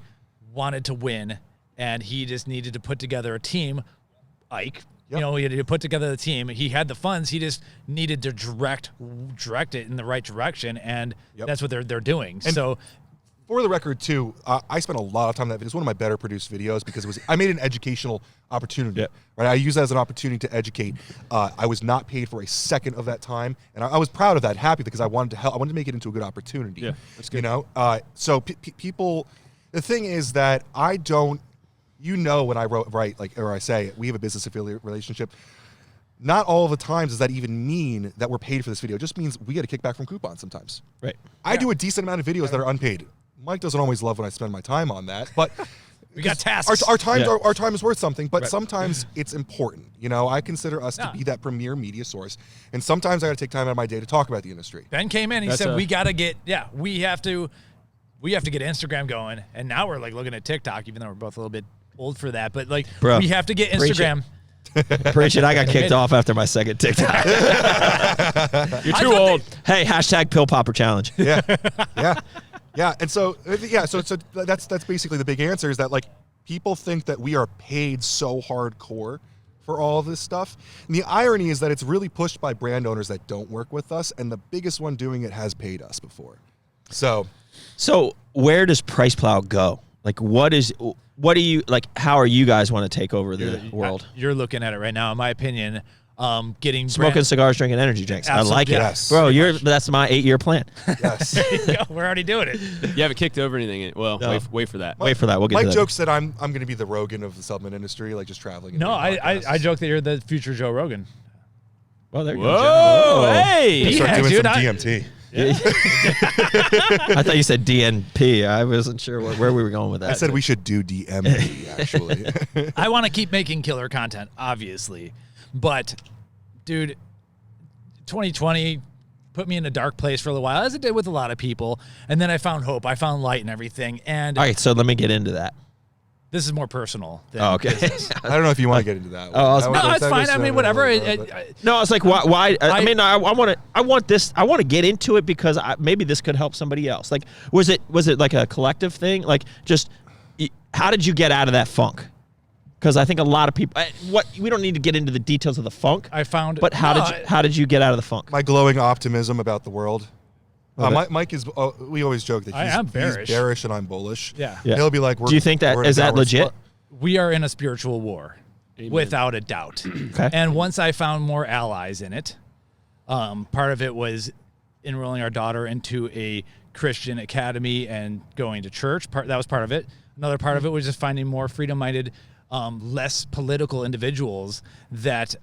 Speaker 3: wanted to win, and he just needed to put together a team. Ike, he had to put together the team. He had the funds. He just needed to direct it in the right direction, and that's what they're doing.
Speaker 2: And
Speaker 3: so
Speaker 2: for the record, too, I spent a lot of time on that video. It's one of my better produced videos because I made an educational opportunity. Right, I use that as an opportunity to educate. I was not paid for a second of that time, and I was proud of that, happy because I wanted to help. I wanted to make it into a good opportunity.
Speaker 4: Yeah, that's good.
Speaker 2: You know, so people. The thing is that I don't. You know, when I write like or I say we have a business affiliate relationship. Not all the times does that even mean that we're paid for this video. It just means we get a kickback from coupons sometimes.
Speaker 1: Right.
Speaker 2: I do a decent amount of videos that are unpaid. Mike doesn't always love when I spend my time on that, but
Speaker 3: we got tasks.
Speaker 2: Our time is worth something, but sometimes it's important. You know, I consider us to be that premier media source, and sometimes I got to take time out of my day to talk about the industry.
Speaker 3: Ben came in. He said we got to get we have to get Instagram going, and now we're like looking at TikTok, even though we're both a little bit old for that. But like,
Speaker 1: Bro,
Speaker 3: we have to get Instagram.
Speaker 1: Preach it. I got kicked off after my second TikTok.
Speaker 4: You're too old.
Speaker 1: Hey, hashtag pill popper challenge.
Speaker 2: Yeah. And so that's basically the big answer is that like people think that we are paid so hardcore for all of this stuff. And the irony is that it's really pushed by brand owners that don't work with us, and the biggest one doing it has paid us before. So
Speaker 1: where does PricePlow go? Like, what do you like? How are you guys want to take over the world?
Speaker 3: You're looking at it right now, in my opinion. Getting
Speaker 1: smoking cigars, drinking energy drinks.
Speaker 3: Absolutely.
Speaker 1: I like it,
Speaker 2: yes.
Speaker 1: bro. That's my 8-year plan.
Speaker 2: Yes,
Speaker 3: we're already doing it.
Speaker 4: You haven't kicked over anything. Well,
Speaker 1: No.
Speaker 4: wait for that.
Speaker 1: Wait for that. We'll get
Speaker 2: Mike
Speaker 1: to that.
Speaker 2: jokes that I'm going to be the Rogan of the supplement industry, like just traveling. and
Speaker 3: No,
Speaker 2: doing
Speaker 3: I
Speaker 2: podcasts.
Speaker 3: joke that you're the future Joe Rogan.
Speaker 1: Well, there you
Speaker 4: Whoa,
Speaker 1: go.
Speaker 4: hey!
Speaker 2: Start
Speaker 3: Yeah,
Speaker 2: doing
Speaker 3: dude,
Speaker 2: some DMT.
Speaker 1: I thought you said DNP. I wasn't sure where we were going with that.
Speaker 2: I said we should do DMT, actually.
Speaker 3: I want to keep making killer content, obviously, but dude, 2020 put me in a dark place for a little while, as it did with a lot of people, and then I found hope. I found light and everything, and
Speaker 1: All right, so let me get into that.
Speaker 3: this is more personal than
Speaker 1: Oh, okay.
Speaker 3: business.
Speaker 2: I don't know if you want to get into that.
Speaker 1: Oh, I was-
Speaker 3: No, it's fine. I mean, whatever.
Speaker 1: No, I was like, why? I mean, I want this. I want to get into it because maybe this could help somebody else. Like, was it like a collective thing? Like, just how did you get out of that funk? Because I think a lot of people. We don't need to get into the details of the funk.
Speaker 3: I found.
Speaker 1: But how did you get out of the funk?
Speaker 2: My glowing optimism about the world.
Speaker 1: Okay.
Speaker 2: Mike is. We always joke that
Speaker 3: I am bearish.
Speaker 2: he's bearish and I'm bullish.
Speaker 3: Yeah.
Speaker 1: Yeah.
Speaker 2: He'll be like,
Speaker 1: Do you think that
Speaker 2: we're in a
Speaker 1: is that
Speaker 2: downward
Speaker 1: legit?
Speaker 2: spot.
Speaker 3: We are in a spiritual war, without a doubt.
Speaker 1: Okay.
Speaker 3: And once I found more allies in it, part of it was enrolling our daughter into a Christian academy and going to church. That was part of it. Another part of it was just finding more freedom-minded, less political individuals that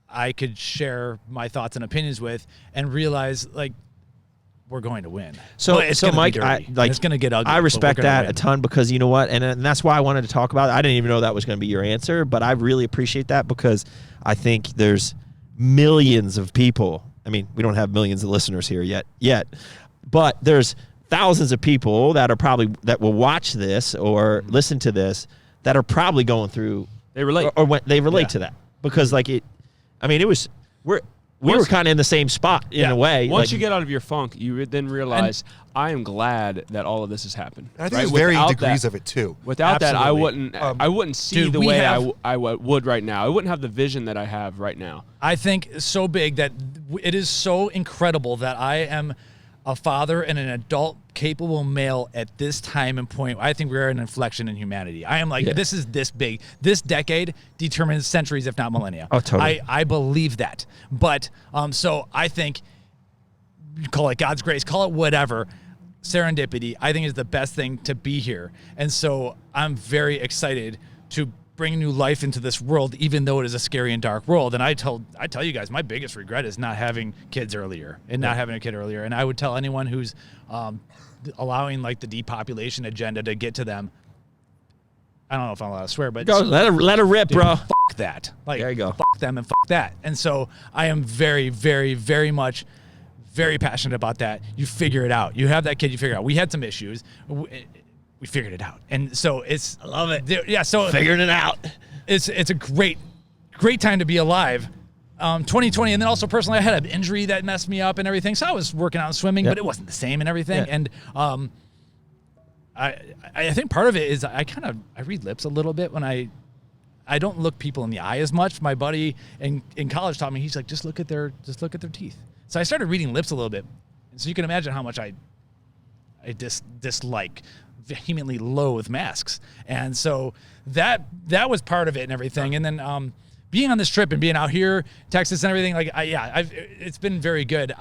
Speaker 3: I could share my thoughts and opinions with, and realize like we're going to win.
Speaker 1: So,
Speaker 3: But it's gonna be
Speaker 1: Mike,
Speaker 3: dirty. It's going to get ugly.
Speaker 1: I
Speaker 3: but we're
Speaker 1: respect
Speaker 3: gonna
Speaker 1: that
Speaker 3: win.
Speaker 1: a ton because you know what, and that's why I wanted to talk about it. I didn't even know that was going to be your answer, but I really appreciate that because I think there's millions of people. I mean, we don't have millions of listeners here yet, but there's thousands of people that will watch this or listen to this that are probably going through.
Speaker 4: They relate.
Speaker 1: or when they relate to that because like it. I mean, we were kind of in the same spot in a way.
Speaker 4: Once
Speaker 1: like,
Speaker 4: you get out of your funk, you then realize I am glad that all of this has happened.
Speaker 2: And I think
Speaker 4: right?
Speaker 2: there's varying
Speaker 4: Without
Speaker 2: degrees
Speaker 4: that-
Speaker 2: of it too.
Speaker 4: Without that,
Speaker 3: Absolutely.
Speaker 4: I wouldn't see
Speaker 3: Dude,
Speaker 4: the
Speaker 3: we
Speaker 4: way
Speaker 3: have-
Speaker 4: I would right now. I wouldn't have the vision that I have right now.
Speaker 3: I think so big that it is so incredible that I am a father and an adult capable male at this time and point. I think we're at an inflection in humanity. I am like, this is this big. This decade determines centuries, if not millennia.
Speaker 1: Oh, totally.
Speaker 3: I believe that. But so I think, call it God's grace, call it whatever, serendipity, I think is the best thing to be here. And so I'm very excited to bring new life into this world, even though it is a scary and dark world. And I tell you guys, my biggest regret is not having kids earlier and not having a kid earlier. And I would tell anyone who's allowing like the depopulation agenda to get to them. I don't know if I'm allowed to swear, but
Speaker 1: go, let her rip, bro.
Speaker 3: fuck that. Like,
Speaker 1: There you go.
Speaker 3: fuck them and fuck that. And so I am very, very, very much very passionate about that. You figure it out. You have that kid, you figure it out. We had some issues. We figured it out. And so I love it. Yeah. So
Speaker 1: Figuring it out.
Speaker 3: it's a great time to be alive. 2020. And then also personally, I had an injury that messed me up and everything. So I was working out and swimming, but it wasn't the same and everything.
Speaker 1: Yeah.
Speaker 3: And, I think part of it is I read lips a little bit when I don't look people in the eye as much. My buddy in college taught me, he's like, just look at their teeth. So I started reading lips a little bit. And so you can imagine how much I dislike, vehemently loathe masks. And so that was part of it and everything. And then being on this trip and being out here, Texas and everything, like it's been very good.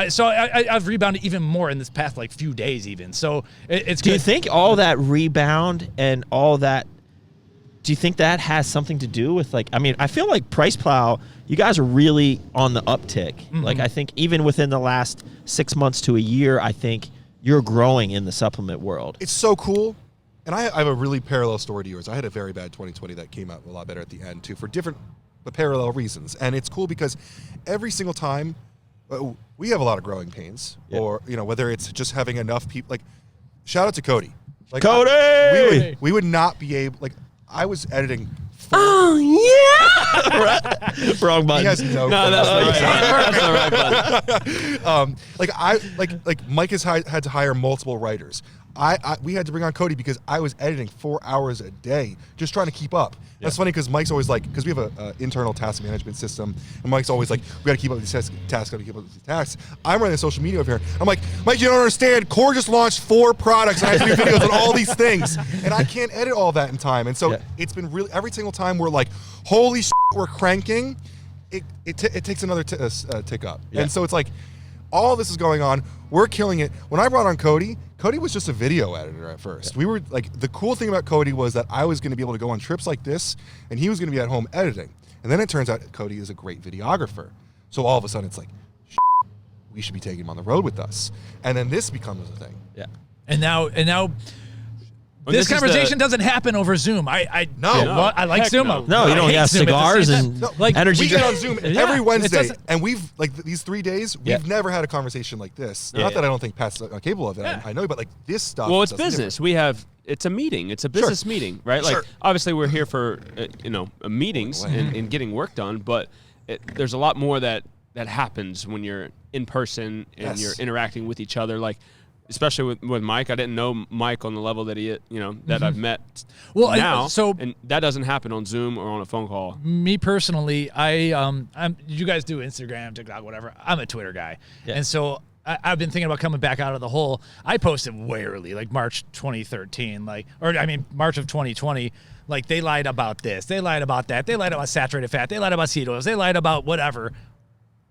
Speaker 3: So I've rebounded even more in this past like few days even. So it's good.
Speaker 1: Do you think all that rebound and all that, do you think that has something to do with like, I mean, I feel like PricePlow, you guys are really on the uptick.
Speaker 3: Mm-hmm.
Speaker 1: Like I think even within the last 6 months to a year, I think you're growing in the supplement world.
Speaker 2: It's so cool. And I have a really parallel story to yours. I had a very bad 2020 that came out a lot better at the end too, for different but parallel reasons. And it's cool because every single time we have a lot of growing pains, or whether it's just having enough people. Like, shout out to Cody. Like,
Speaker 1: Cody,
Speaker 2: we would not be able. Like, I was editing.
Speaker 1: Wrong button.
Speaker 2: He has no.
Speaker 4: That's the right button.
Speaker 2: Like Mike has had to hire multiple writers. We had to bring on Cody because I was editing 4 hours a day just trying to keep up. That's funny because Mike's always like, because we have a internal task management system, and Mike's always like, we got to keep up with these tasks, got to keep up with these tasks. I'm running social media over here. I'm like, Mike, you don't understand. Core just launched 4 products, and I have to do videos on all these things, and I can't edit all that in time. And so it's been really, every single time we're like, holy shit, we're cranking, it takes another tick up. And so it's like, all this is going on. We're killing it. When I brought on Cody was just a video editor at first. We were like, the cool thing about Cody was that I was going to be able to go on trips like this, and he was going to be at home editing. And then it turns out Cody is a great videographer. So all of a sudden it's like, we should be taking him on the road with us. And then this becomes a thing.
Speaker 1: Yeah.
Speaker 3: And now this conversation doesn't happen over Zoom. I like Zoom.
Speaker 1: No, you don't have cigars and energy.
Speaker 2: We get on Zoom every Wednesday, and we've like these 3 days. We've never had a conversation like this. Not that I don't think Pat's capable of it. I know, but like this stuff.
Speaker 4: Well, it's business. It's a meeting. It's a business meeting, right? Like obviously we're here for meetings and getting work done, but there's a lot more that happens when you're in person and you're interacting with each other. Like, especially with Mike, I didn't know Mike on the level that that I've met now. And that doesn't happen on Zoom or on a phone call.
Speaker 3: Me personally, you guys do Instagram, TikTok, whatever. I'm a Twitter guy. And so I've been thinking about coming back out of the hole. I posted way early, like March 2013, March of 2020. Like, they lied about this. They lied about that. They lied about saturated fat. They lied about seed oils. They lied about whatever.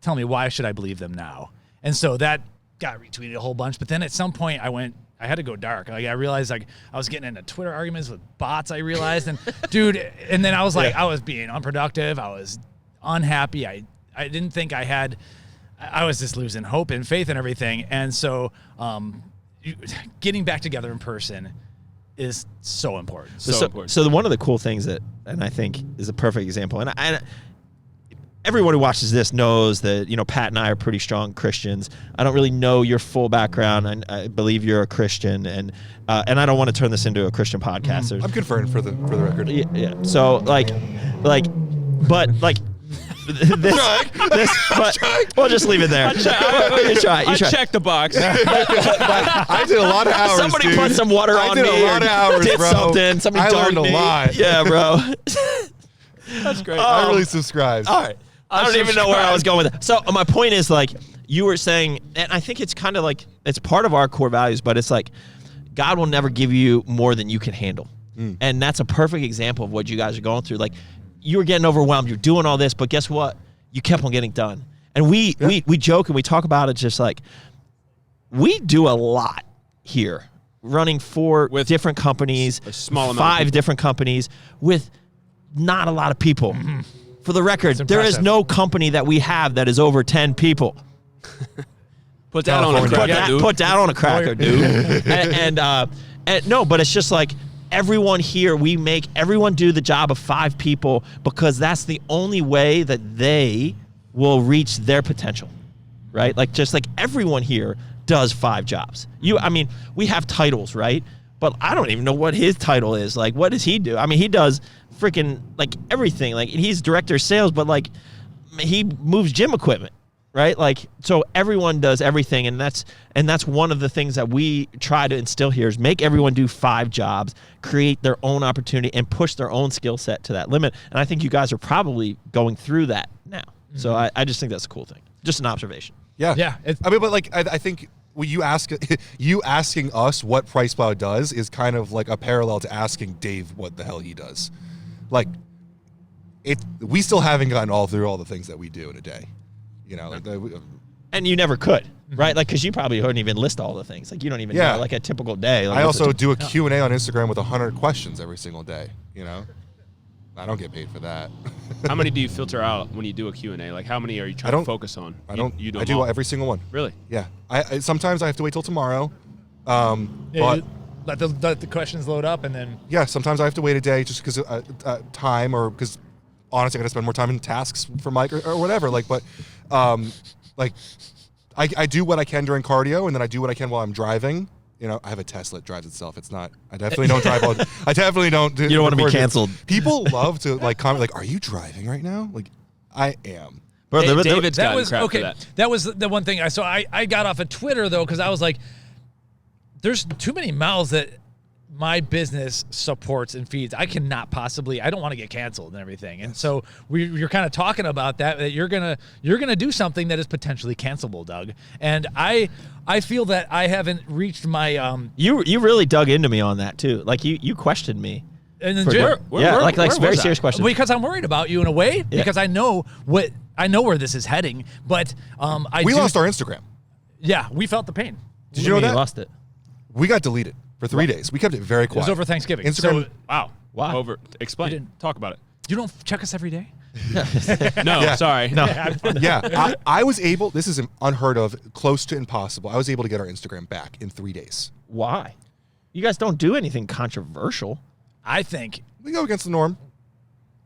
Speaker 3: Tell me, why should I believe them now? And so that got retweeted a whole bunch, but then at some point I had to go dark. Like, I realized like I was getting into Twitter arguments with bots. I realized, and and then I was like, I was being unproductive. I was unhappy. I didn't think I was just losing hope and faith and everything. And so, getting back together in person is so important.
Speaker 1: So one of the cool things and I think is a perfect example, and everyone who watches this knows that, Pat and I are pretty strong Christians. I don't really know your full background. I believe you're a Christian, and I don't want to turn this into a Christian podcast.
Speaker 2: I'm confirmed for the record.
Speaker 1: Yeah. So we'll just leave it there. You try.
Speaker 4: Check the box.
Speaker 2: I did a lot of hours.
Speaker 1: Somebody put some water on me.
Speaker 2: I did a lot of hours,
Speaker 1: did
Speaker 2: bro.
Speaker 1: Something. Somebody
Speaker 2: I learned a lot.
Speaker 1: Yeah, bro.
Speaker 4: That's great.
Speaker 2: I really subscribed.
Speaker 1: All right. I don't even know where I was going with it. So my point is, like, you were saying, and I think it's kind of like, it's part of our core values, but it's like, God will never give you more than you can handle. And that's a perfect example of what you guys are going through. Like, you were getting overwhelmed. You're doing all this, but guess what? You kept on getting done. And we joke and we talk about it, just like, we do a lot here, running 4 different companies,
Speaker 4: a small amount
Speaker 1: 5 different companies with not a lot of people. For the record, there is no company that we have that is over 10 people.
Speaker 4: Put that on a cracker, dude.
Speaker 1: Put that on a cracker, dude. and no, but it's just like, everyone here, we make everyone do the job of 5 people because that's the only way that they will reach their potential, right? Like, just like everyone here does 5 jobs. We have titles, right? But I don't even know what his title is. Like, what does he do? I mean, he does freaking like everything. Like, he's director of sales, but like, he moves gym equipment, right? Like, so everyone does everything, and that's one of the things that we try to instill here is make everyone do 5 jobs, create their own opportunity, and push their own skill set to that limit. And I think you guys are probably going through that now. So I just think that's a cool thing. Just an observation.
Speaker 2: Yeah.
Speaker 3: Yeah,
Speaker 2: I mean, but like, I think when you asking us what PricePlow does is kind of like a parallel to asking Dave what the hell he does. Like, we still haven't gotten through all the things that we do in a day. You know, like
Speaker 1: and you never could, right? Like, because you probably wouldn't even list all the things. Like, you don't even know, like, a typical day. Like,
Speaker 2: I also do a Q&A on Instagram with 100 questions every single day, you know? I don't get paid for that.
Speaker 4: How many do you filter out when you do a Q&A? Like, how many are you trying to focus on?
Speaker 2: I don't.
Speaker 4: You do
Speaker 2: I do every single one.
Speaker 4: Really?
Speaker 2: Yeah. I sometimes I have to wait till tomorrow.
Speaker 3: Yeah,
Speaker 2: But
Speaker 3: let the questions load up and then.
Speaker 2: yeah, sometimes I have to wait a day just because time, or because honestly I got to spend more time in tasks for Mike or whatever. Like, but like I do what I can during cardio, and then I do what I can while I'm driving. You know, I have a Tesla that drives itself. It's not. I definitely don't drive. I definitely don't.
Speaker 1: You don't want to be canceled.
Speaker 2: People love to like comment like, "Are you driving right now?" Like, I am.
Speaker 1: Bro,
Speaker 4: David's
Speaker 3: That
Speaker 4: gotten
Speaker 3: was
Speaker 4: crap
Speaker 3: okay.
Speaker 4: for that.
Speaker 3: That was the one thing. I got off of Twitter though because I was like, there's too many mouths that my business supports and feeds. I cannot possibly. I don't want to get canceled and everything. And so you're kind of talking about that you're gonna do something that is potentially cancelable, Doug. And I feel that I haven't reached my
Speaker 1: You really dug into me on that too. Like, you questioned me.
Speaker 3: And then
Speaker 1: Like very serious questions.
Speaker 3: because I'm worried about you in a way because I know where this is heading. But
Speaker 2: We lost our Instagram.
Speaker 3: Yeah, we felt the pain.
Speaker 2: Did you know that?
Speaker 1: lost it?
Speaker 2: We got deleted for 3 days. We kept it very
Speaker 3: It
Speaker 2: quiet.
Speaker 3: was over Thanksgiving.
Speaker 2: Instagram.
Speaker 3: So
Speaker 4: Wow.
Speaker 1: Wow.
Speaker 4: Explain. Talk about it.
Speaker 3: you don't check us every day?
Speaker 4: No,
Speaker 2: Yeah.
Speaker 4: sorry.
Speaker 1: No.
Speaker 2: Yeah, I was able. This is unheard of, close to impossible. I was able to get our Instagram back in 3 days.
Speaker 1: Why? You guys don't do anything controversial.
Speaker 3: I think
Speaker 2: We go against the norm.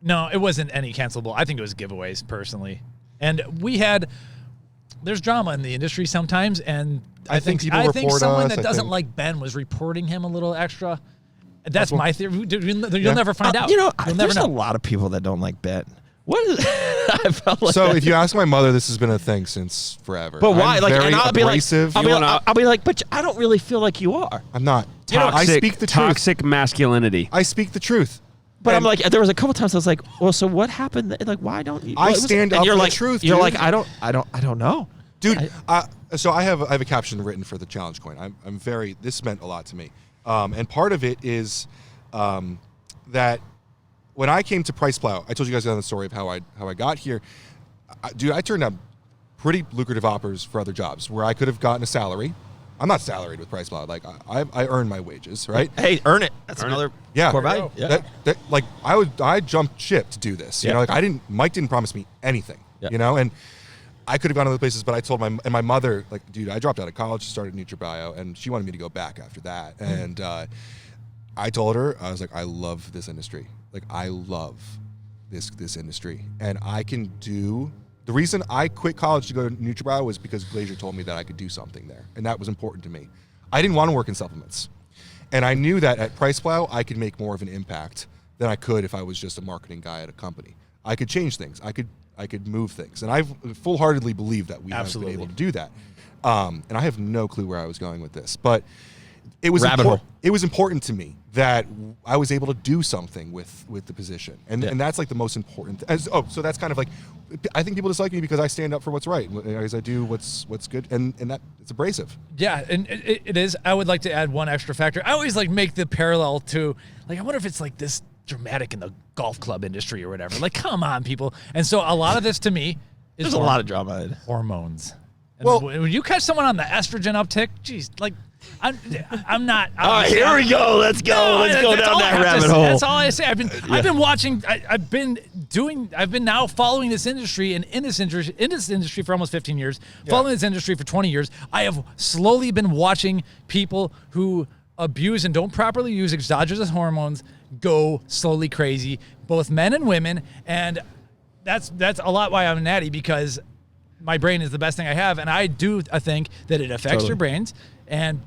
Speaker 3: no, it wasn't any cancelable. I think it was giveaways personally, and there's drama in the industry sometimes, and
Speaker 2: I think people
Speaker 3: I think
Speaker 2: report
Speaker 3: someone
Speaker 2: us,
Speaker 3: that
Speaker 2: I
Speaker 3: doesn't
Speaker 2: think-
Speaker 3: like Ben was reporting him a little extra. That's
Speaker 2: what-
Speaker 3: my theory. You'll
Speaker 2: Yeah.
Speaker 3: never find out.
Speaker 1: You know,
Speaker 3: You'll never
Speaker 1: there's
Speaker 3: know.
Speaker 1: a lot of people that don't like Ben. What is I felt like
Speaker 2: So
Speaker 1: that.
Speaker 2: if you ask my mother, this has been a thing since forever.
Speaker 1: But why?
Speaker 2: I'm
Speaker 1: Like,
Speaker 2: very
Speaker 1: and I'll be like,
Speaker 2: abrasive.
Speaker 1: I'll be like, but I don't really feel like you are.
Speaker 2: I'm not.
Speaker 4: Toxic,
Speaker 2: I speak the truth.
Speaker 4: toxic masculinity.
Speaker 2: I speak the truth.
Speaker 1: But
Speaker 2: And
Speaker 1: I'm like, there was a couple times I was like, well, so what happened? Like, why don't you?
Speaker 2: I
Speaker 1: Well, it was-
Speaker 2: stand
Speaker 1: and
Speaker 2: up
Speaker 1: you're
Speaker 2: for the
Speaker 1: like,
Speaker 2: truth,
Speaker 1: You're
Speaker 2: dude.
Speaker 1: like, I don't know,
Speaker 2: Dude, so I have a caption written for the challenge coin. I'm very. This meant a lot to me, and part of it is that when I came to PricePlow, I told you guys the story of how I got here. Dude, I turned down pretty lucrative offers for other jobs where I could have gotten a salary. I'm not salaried with PricePlow. Like I earn my wages, right?
Speaker 1: Hey, earn it. That's
Speaker 4: Earn it.
Speaker 1: another
Speaker 2: Yeah.
Speaker 1: core value. Yeah.
Speaker 2: That like I jumped ship to do this. You
Speaker 1: Yeah.
Speaker 2: know, like Mike didn't promise me anything.
Speaker 1: Yeah.
Speaker 2: You know, and I could have gone other places, but I told my mother, like, dude, I dropped out of college, started NutriBio, and she wanted me to go back after that. And I told her, I was like, I love this industry. Like, I love this industry, and I can do. The reason I quit college to go to NutriBio was because Glazier told me that I could do something there, and that was important to me. I didn't want to work in supplements, and I knew that at PricePlow I could make more of an impact than I could if I was just a marketing guy at a company. I could change things. I could move things, and I full-heartedly believe that we have been able to do that. And I have no clue where I was going with this, but it was
Speaker 1: Rabbit hole.
Speaker 2: it was important to me that I was able to do something with the position, and that's like the most important. So that's kind of like, I think people dislike me because I stand up for what's right, because I do what's good, and that it's abrasive.
Speaker 3: Yeah, and it is. I would like to add one extra factor. I always like make the parallel to, like, I wonder if it's like this dramatic in the golf club industry or whatever. Like, come on, people. And so a lot of this to me is
Speaker 1: There's a lot of drama in it.
Speaker 3: hormones. And
Speaker 2: Well-
Speaker 3: when you catch someone on the estrogen uptick, geez, like, I'm not.
Speaker 1: All right, here we go. Let's go.
Speaker 3: No,
Speaker 1: Let's go
Speaker 3: that's
Speaker 1: down
Speaker 3: all I
Speaker 1: that
Speaker 3: have to
Speaker 1: rabbit
Speaker 3: say.
Speaker 1: hole.
Speaker 3: That's all I say. I've been watching. I've been now following this industry and in this industry for almost 15 years. Following this industry for 20 years. I have slowly been watching people who abuse and don't properly use exogenous hormones go slowly crazy, both men and women, and that's a lot why I'm a natty, because my brain is the best thing I have, and I think that it affects your brains, and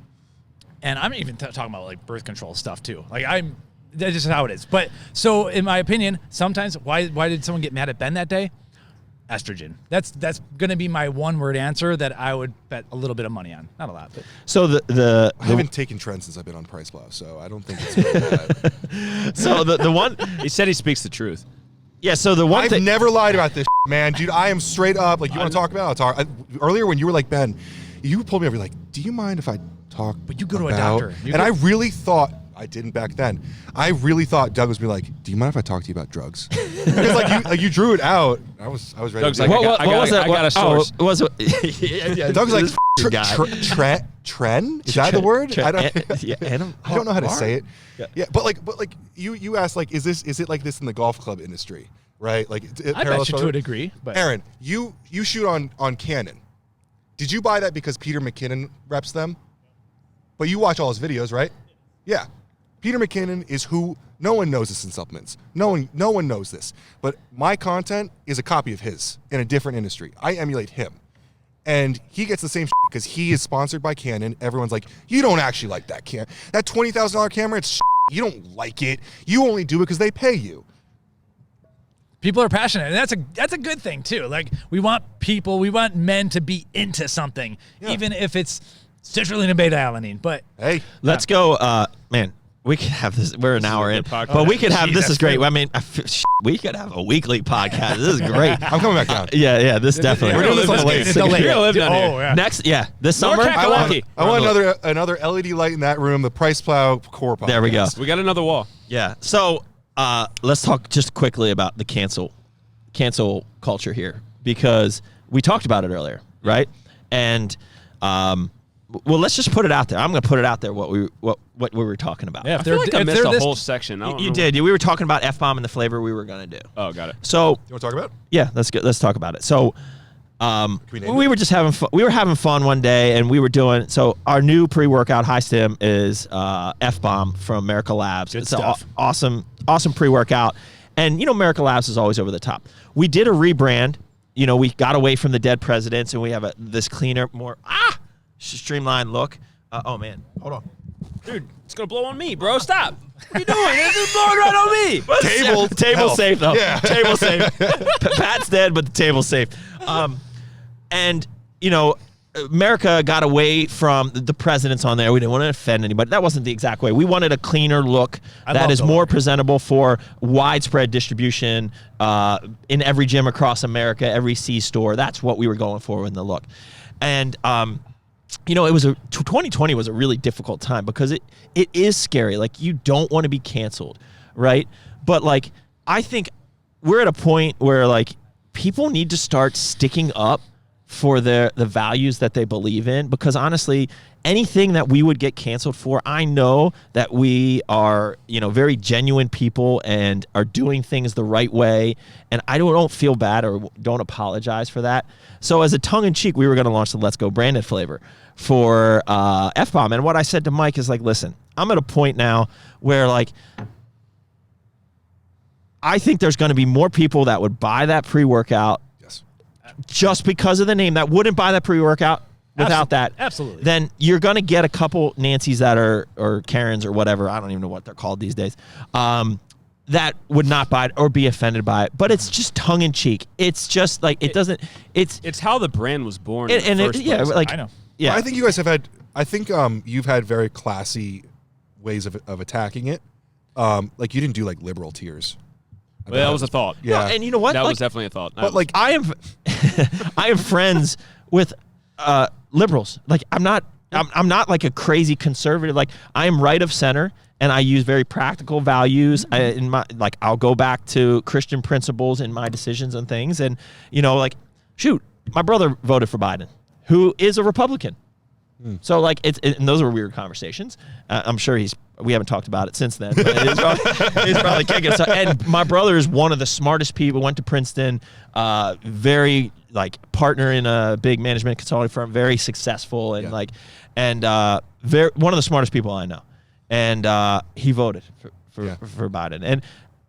Speaker 3: I'm even talking about like birth control stuff too. Like that's just how it is. But so in my opinion, sometimes why did someone get mad at Ben that day? Estrogen. That's going to be my one word answer that I would bet a little bit of money on. Not a lot, but
Speaker 1: So the
Speaker 2: I haven't taken trends since I've been on PricePlow, so I don't think it's really bad.
Speaker 1: so the one
Speaker 4: He said he speaks the truth.
Speaker 1: yeah. So the one
Speaker 2: I've
Speaker 1: thing
Speaker 2: never lied about this. man, dude, I am straight up. Like, you want to talk about? I'll talk. Earlier when you were like, Ben, you pulled me over. You're like, do you mind if I talk?
Speaker 3: But you go to a
Speaker 2: about-"
Speaker 3: doctor.
Speaker 2: I really thought. I didn't back then. I really thought Doug was be like, "Do you mind if I talk to you about drugs?" Because you drew it out. I was ready.
Speaker 4: Doug's
Speaker 2: to
Speaker 4: like,
Speaker 2: do it.
Speaker 4: I got a source.
Speaker 1: Was it?
Speaker 2: Doug's like, "Tren? Is that the word? I don't know how to say it. Yeah, but like you asked, like, is it like this in the golf club industry, right? Like,
Speaker 3: I bet you to a degree. But
Speaker 2: Aaron, you shoot on Canon. Did you buy that because Peter McKinnon reps them? But you watch all his videos, right? Yeah. Peter McKinnon is who no one knows this in supplements. No one knows this. But my content is a copy of his in a different industry. I emulate him. And he gets the same shit because he is sponsored by Canon. Everyone's like, you don't actually like that that $20,000 camera, it's shit. You don't like it. You only do it because they pay you.
Speaker 3: people are passionate, and that's a good thing too. Like, we want men to be into something, even if it's citrulline and beta-alanine. But
Speaker 1: hey, let's go, man. We could have this. We're an hour in, but we could have. This is great. I mean, we could have a weekly podcast. This is great.
Speaker 2: I'm coming back down.
Speaker 1: Yeah. This definitely.
Speaker 2: We're doing this on the late.
Speaker 1: Next, this summer.
Speaker 2: I want another LED light in that room. The PricePlow core podcast.
Speaker 1: There we go.
Speaker 4: We got another wall.
Speaker 1: Yeah. So let's talk just quickly about the cancel culture here, because we talked about it earlier, right? And well, let's just put it out there. I'm going to put it out there what we were talking about.
Speaker 4: Yeah, I feel like I missed a whole section.
Speaker 1: You did. We were talking about F-bomb and the flavor we were going to do.
Speaker 4: Oh, got it.
Speaker 1: So
Speaker 2: you want to talk about it?
Speaker 1: Yeah, let's talk about it. So we were just having fun. We were having fun one day, and we were doing. So our new pre-workout high stim is F-bomb from Merica Labs.
Speaker 3: Good
Speaker 1: it's
Speaker 3: stuff.
Speaker 1: Awesome pre-workout, and Merica Labs is always over the top. We did a rebrand. We got away from the dead presidents, and we have this cleaner, more streamlined look. Oh man, hold on,
Speaker 4: dude, it's gonna blow on me, bro. Stop. What are you doing? This is blowing right on me.
Speaker 1: Table safe though.
Speaker 2: Yeah.
Speaker 1: Table safe. Pat's dead, but the table's safe. And America got away from the presidents on there. We didn't want to offend anybody. That wasn't the exact way. We wanted a cleaner look that is more presentable for widespread distribution in every gym across America, every C store. That's what we were going for in the look. And it was 2020 was a really difficult time because it is scary. Like, you don't want to be canceled, right? But like, I think we're at a point where like people need to start sticking up for the values that they believe in, because honestly, anything that we would get canceled for, I know that we are, very genuine people and are doing things the right way, and I don't feel bad or don't apologize for that. So as a tongue-in-cheek, we were going to launch the Let's Go branded flavor for F-bomb, and what I said to Mike is like, listen, I'm at a point now where like I think there's going to be more people that would buy that pre-workout just because of the name, that wouldn't buy that pre-workout without that.
Speaker 3: Absolutely.
Speaker 1: Then you're going to get a couple Nancys that are, or Karens or whatever, I don't even know what they're called these days, that would not buy it or be offended by it. But it's just tongue-in-cheek. It's just like, it's how
Speaker 4: the brand was born.
Speaker 1: I know. Yeah.
Speaker 2: I think you guys have had, you've had very classy ways of attacking it. Like, you didn't do like liberal tiers.
Speaker 4: Well, that was a thought.
Speaker 1: Yeah. No, and you know what?
Speaker 4: That was definitely a thought.
Speaker 2: But like,
Speaker 1: I am friends with liberals. Like, I'm not like a crazy conservative. Like, I am right of center, and I use very practical values. I'll go back to Christian principles in my decisions and things. And shoot, my brother voted for Biden, who is a Republican. So like, and those were weird conversations. I'm sure we haven't talked about it since then, but he's probably kicking. So, and my brother is one of the smartest people, went to Princeton, very like partner in a big management consulting firm, very successful, and very one of the smartest people I know. And he voted for Biden. And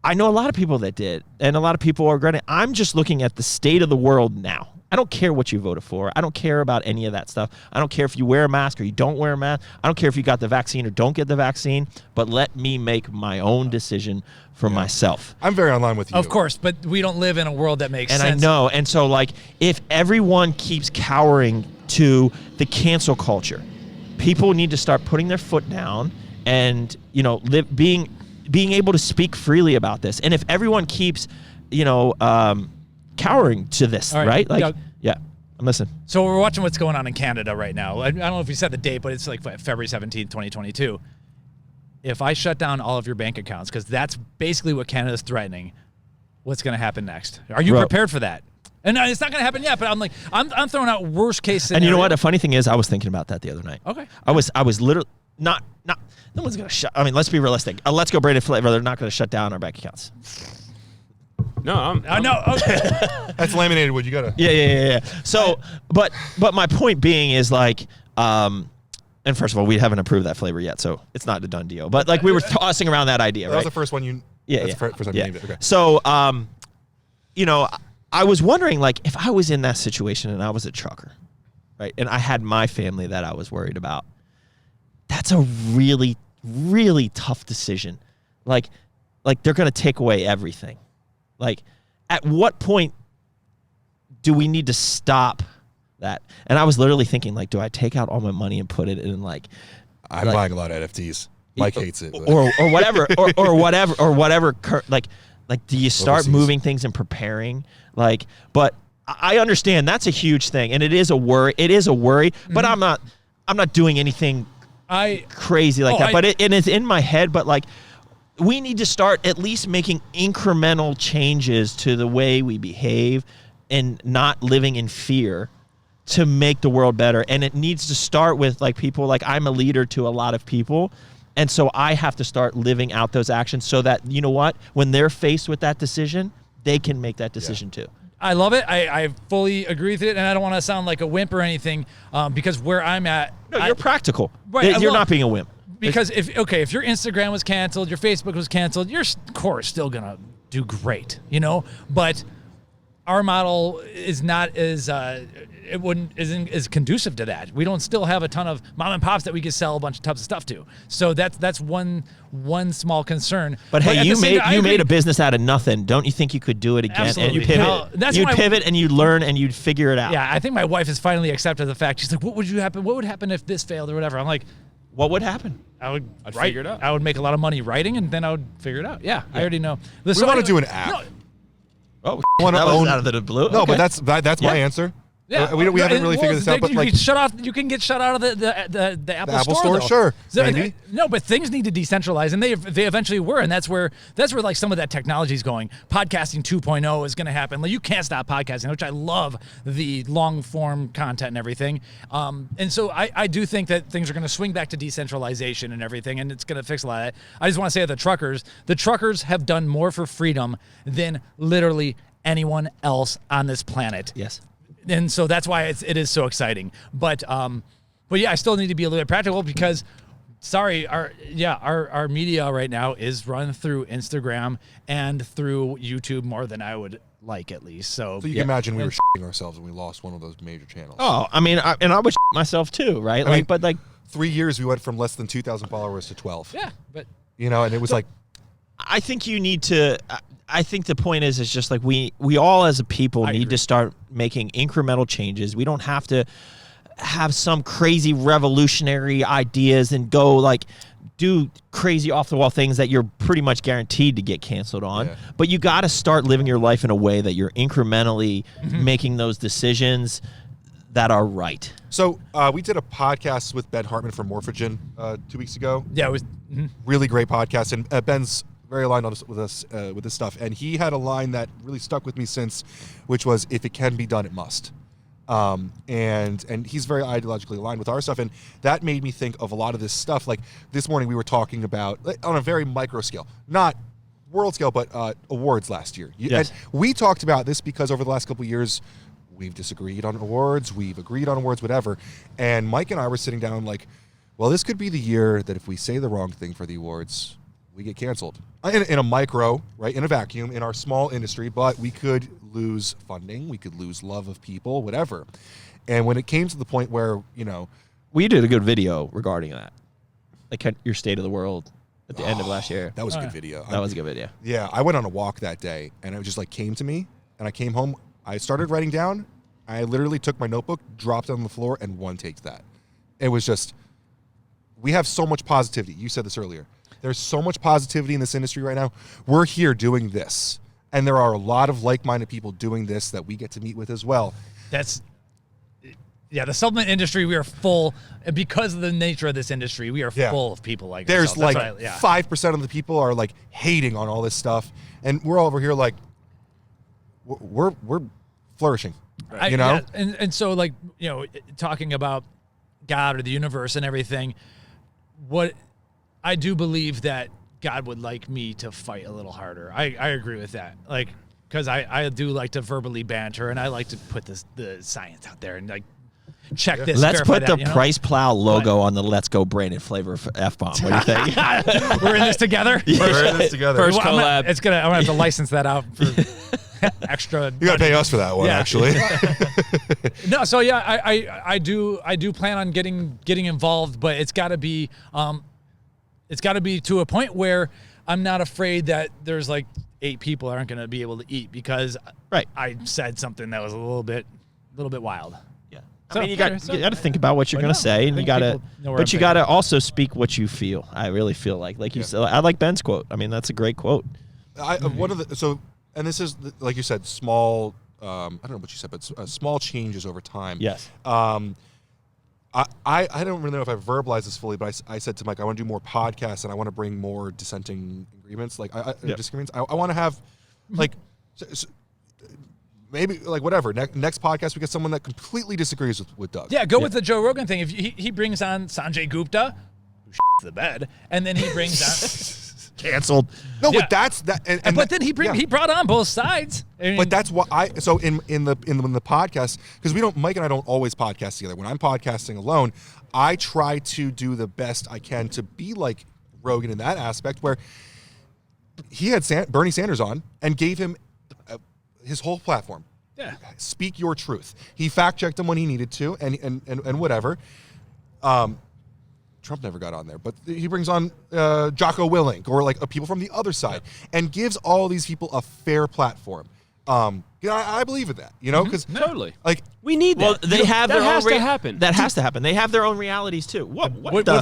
Speaker 1: I know a lot of people that did, and a lot of people are regretting. I'm just looking at the state of the world now. I don't care what you voted for. I don't care about any of that stuff. I don't care if you wear a mask or you don't wear a mask. I don't care if you got the vaccine or don't get the vaccine, but let me make my own decision for myself.
Speaker 2: I'm very online with you.
Speaker 3: Of course, but we don't live in a world that makes sense.
Speaker 1: And I know. And so like, if everyone keeps cowering to the cancel culture, people need to start putting their foot down and, being able to speak freely about this. And if everyone keeps, cowering to this,
Speaker 3: All right,
Speaker 1: right? Like,
Speaker 3: Doug.
Speaker 1: yeah, I'm listening.
Speaker 3: So we're watching what's going on in Canada right now. I don't know if we said the date, but it's like February 17th, 2022. If I shut down all of your bank accounts, because that's basically what Canada's threatening, what's going to happen next? Are you prepared for that? And it's not going to happen yet, but I'm like, I'm throwing out worst case scenario.
Speaker 1: And you know what? The funny thing is, I was thinking about that the other night.
Speaker 3: Okay.
Speaker 1: I was literally not. No one's going to shut. I mean, let's be realistic. Let's go Brandon Flavor. They're not going to shut down our bank accounts.
Speaker 4: No,
Speaker 3: no. Okay.
Speaker 2: That's laminated wood. You gotta.
Speaker 1: Yeah. So, but my point being is like, and first of all, we haven't approved that flavor yet, so it's not a done deal. But like, we were tossing around that idea,
Speaker 2: That
Speaker 1: right?
Speaker 2: was the first one you. That's the first time you named it. Okay.
Speaker 1: So, you know, I was wondering, like, if I was in that situation and I was a trucker, right, and I had my family that I was worried about, that's a really, really tough decision. Like they're going to take away everything. Like, at what point do we need to stop that? And I was literally thinking, like, do I take out all my money and put it in, like...
Speaker 2: I'm buying a lot of NFTs. Mike hates it.
Speaker 1: Or whatever, or whatever, like, do you start
Speaker 2: Overseas.
Speaker 1: moving things and preparing? Like, but I understand that's a huge thing, and it is a worry. But I'm not doing anything crazy like that. But it's in my head. But like, we need to start at least making incremental changes to the way we behave and not living in fear to make the world better. And it needs to start with like people, like I'm a leader to a lot of people. And so I have to start living out those actions so that, you know what, when they're faced with that decision, they can make that decision too.
Speaker 3: I love it. I fully agree with it. And I don't want to sound like a wimp or anything because where I'm at.
Speaker 1: No, you're practical.
Speaker 3: Right,
Speaker 1: You're not being a wimp.
Speaker 3: Because if your Instagram was canceled, your Facebook was canceled, your core is still going to do great, you know? But our model is not as isn't as conducive to that. We don't still have a ton of mom and pops that we can sell a bunch of tubs of stuff to. So that's one small concern.
Speaker 1: But hey, you made a business out of nothing. Don't you think you could do it again?
Speaker 3: Absolutely.
Speaker 1: And you pivot and you learn and you'd figure it out.
Speaker 3: Yeah, I think my wife has finally accepted the fact. She's like, what would happen if this failed or whatever? I'm like,
Speaker 1: what would happen?
Speaker 3: I'd
Speaker 4: figure it out.
Speaker 3: I would make a lot of money writing, and then I would figure it out. Yeah. I already know.
Speaker 2: We want to do an app.
Speaker 3: No,
Speaker 1: Oh,
Speaker 2: Wanna
Speaker 1: that was
Speaker 2: own-
Speaker 1: out of the blue.
Speaker 2: No,
Speaker 1: Okay.
Speaker 2: but that's my answer.
Speaker 3: yeah,
Speaker 2: We haven't really figured this out. But
Speaker 3: you
Speaker 2: like,
Speaker 3: can shut off. You can get shut out of the Apple
Speaker 2: Apple
Speaker 3: Store.
Speaker 2: Store,
Speaker 3: though.
Speaker 2: sure,
Speaker 3: So,
Speaker 2: maybe.
Speaker 3: No, but things need to decentralize, and they eventually were, and that's where like some of that technology is going. Podcasting 2.0 is going to happen. Like you can't stop podcasting, which I love the long form content and everything. And so I do think that things are going to swing back to decentralization and everything, and it's going to fix a lot of that. I just want to say that the truckers have done more for freedom than literally anyone else on this planet.
Speaker 1: Yes.
Speaker 3: And so that's why it is so exciting. But yeah, I still need to be a little bit practical because, sorry, our media right now is run through Instagram and through YouTube more than I would like, at least. So
Speaker 2: you can imagine we were shitting ourselves when we lost one of those major channels.
Speaker 1: Oh, I mean, I would myself too, right?
Speaker 2: I mean,
Speaker 1: but like
Speaker 2: 3 years we went from less than 2,000 followers to 12.
Speaker 3: yeah, but
Speaker 2: You know, and it was like,
Speaker 1: I think you need to. I think the point is just like we all as a people need to start making incremental changes. We don't have to have some crazy revolutionary ideas and go like do crazy off the wall things that you're pretty much guaranteed to get canceled on.
Speaker 2: Yeah.
Speaker 1: But you got to start living your life in a way that you're incrementally making those decisions that are right.
Speaker 2: so we did a podcast with Ben Hartman from Morphogen 2 weeks ago.
Speaker 3: yeah, it was.
Speaker 2: Really great podcast, and Ben's very aligned with us with this stuff. And he had a line that really stuck with me since, which was, "If it can be done, it must." And he's very ideologically aligned with our stuff, and that made me think of a lot of this stuff. Like this morning, we were talking about on a very micro scale, not world scale, but awards last year.
Speaker 1: Yes.
Speaker 2: And we talked about this because over the last couple of years, we've disagreed on awards, we've agreed on awards, whatever. And Mike and I were sitting down like, well, this could be the year that if we say the wrong thing for the awards, we get canceled. In a micro, right, in a vacuum, in our small industry, but we could lose funding, we could lose love of people, whatever. And when it came to the point where, you know...
Speaker 1: We did a good video regarding that, like your state of the world at the end of last year.
Speaker 2: That was a good video.
Speaker 1: That was a good video.
Speaker 2: Yeah, I went on a walk that day, and it just like came to me, and I came home, I started writing down, I literally took my notebook, dropped it on the floor, and one taked that. It was just... We have so much positivity. You said this earlier. There's so much positivity in this industry right now. We're here doing this. And there are a lot of like-minded people doing this that we get to meet with as well.
Speaker 3: The supplement industry, we are full, and because of the nature of this industry, we are full of people like
Speaker 2: There's
Speaker 3: ourselves.
Speaker 2: like 5% of the people are like hating on all this stuff, and we're all over here like we're flourishing, you know.
Speaker 3: And so like talking about God or the universe and everything, what I do believe that God would like me to fight a little harder. I agree with that, like because I do like to verbally banter, and I like to put the science out there and like. Check this.
Speaker 1: Let's put the
Speaker 3: PricePlow
Speaker 1: logo on the Let's Go branded flavor F-bomb. What do you think?
Speaker 3: We're in this together.
Speaker 2: We're in this together.
Speaker 4: First collab.
Speaker 3: I'm gonna have to license that out for extra.
Speaker 2: You gotta pay us for that one, actually.
Speaker 3: No, so I do plan on getting involved, but it's got to be to a point where I'm not afraid that there's like 8 people aren't gonna be able to eat because I said something that was a little bit wild.
Speaker 1: I mean, you got to think about what you're going to say, and you got to also speak what you feel. I really feel like you said. I like Ben's quote. I mean, that's a great quote.
Speaker 2: One of the and this is like you said, small. I don't know what you said, but small changes over time.
Speaker 1: Yes.
Speaker 2: I don't really know if I verbalized this fully, but I said to Mike, I want to do more podcasts, and I want to bring more dissenting agreements, disagreements. I want to have like. Maybe like whatever. Next podcast, we get someone that completely disagrees with Doug.
Speaker 3: Yeah, go with the Joe Rogan thing. If he brings on Sanjay Gupta, who the bed, and then he brings on
Speaker 1: canceled.
Speaker 2: No, but that's that.
Speaker 3: But then he brought on both sides.
Speaker 2: But that's what in the podcast, because Mike and I don't always podcast together. When I'm podcasting alone, I try to do the best I can to be like Rogan in that aspect, where he had Bernie Sanders on and gave him his whole platform.
Speaker 3: Yeah.
Speaker 2: Speak your truth. He fact checked him when he needed to, and whatever. Trump never got on there, but he brings on Jocko Willink or like people from the other side and gives all these people a fair platform. I believe in that, because
Speaker 4: totally
Speaker 2: like
Speaker 4: we need that.
Speaker 1: Well, they have
Speaker 4: that
Speaker 1: their
Speaker 4: has
Speaker 1: own
Speaker 4: to happen.
Speaker 1: That has to happen. They have their own realities too. What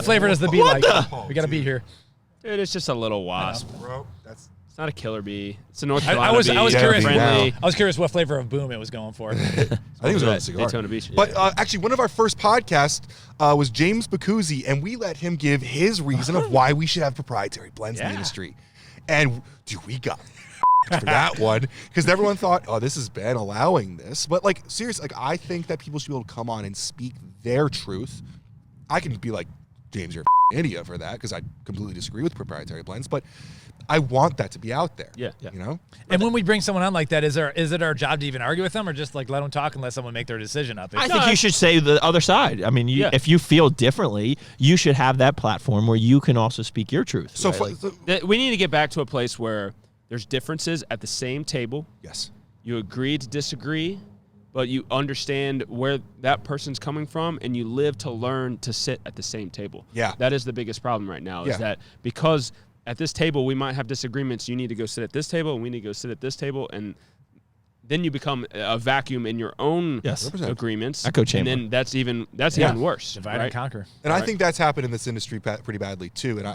Speaker 3: flavor does the bee like? We got to be here.
Speaker 4: Dude, it's just a little wasp.
Speaker 2: Bro,
Speaker 4: it's not a killer bee. It's a North Carolina
Speaker 3: I was curious.
Speaker 4: friendly.
Speaker 3: I was curious what flavor of boom it was going for.
Speaker 2: I think it was a cigar.
Speaker 4: Daytona Beach.
Speaker 2: But actually, one of our first podcasts was James Bacuzzi, and we let him give his reason of why we should have proprietary blends in the industry. And dude, we got for that one because everyone thought, "Oh, this is Ben allowing this." But like, seriously, like I think that people should be able to come on and speak their truth. I can be like, James, you're an idiot for that because I completely disagree with proprietary blends, but I want that to be out there.
Speaker 4: Yeah.
Speaker 3: And when we bring someone on like that, is it our job to even argue with them or just like let them talk and let someone make their decision up?
Speaker 1: I think you should say the other side. I mean, if you feel differently, you should have that platform where you can also speak your truth.
Speaker 2: So,
Speaker 4: we need to get back to a place where there's differences at the same table.
Speaker 2: Yes.
Speaker 4: You agree to disagree, but you understand where that person's coming from, and you live to learn to sit at the same table.
Speaker 2: Yeah.
Speaker 4: That is the biggest problem right now, is that because at this table we might have disagreements, you need to go sit at this table, and we need to go sit at this table, and then you become a vacuum in your own agreements.
Speaker 1: Echo chamber.
Speaker 4: And then that's even worse.
Speaker 3: Divide and conquer.
Speaker 2: And I think that's happened in this industry pretty badly too. And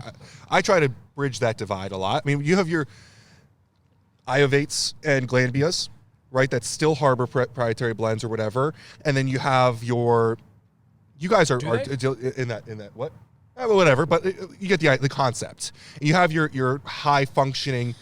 Speaker 2: I try to bridge that divide a lot. I mean, you have your Iovates and Glanbias, right? That still harbor proprietary blends or whatever. And then you have you guys are in that what? Whatever, but you get the concept. You have your high functioning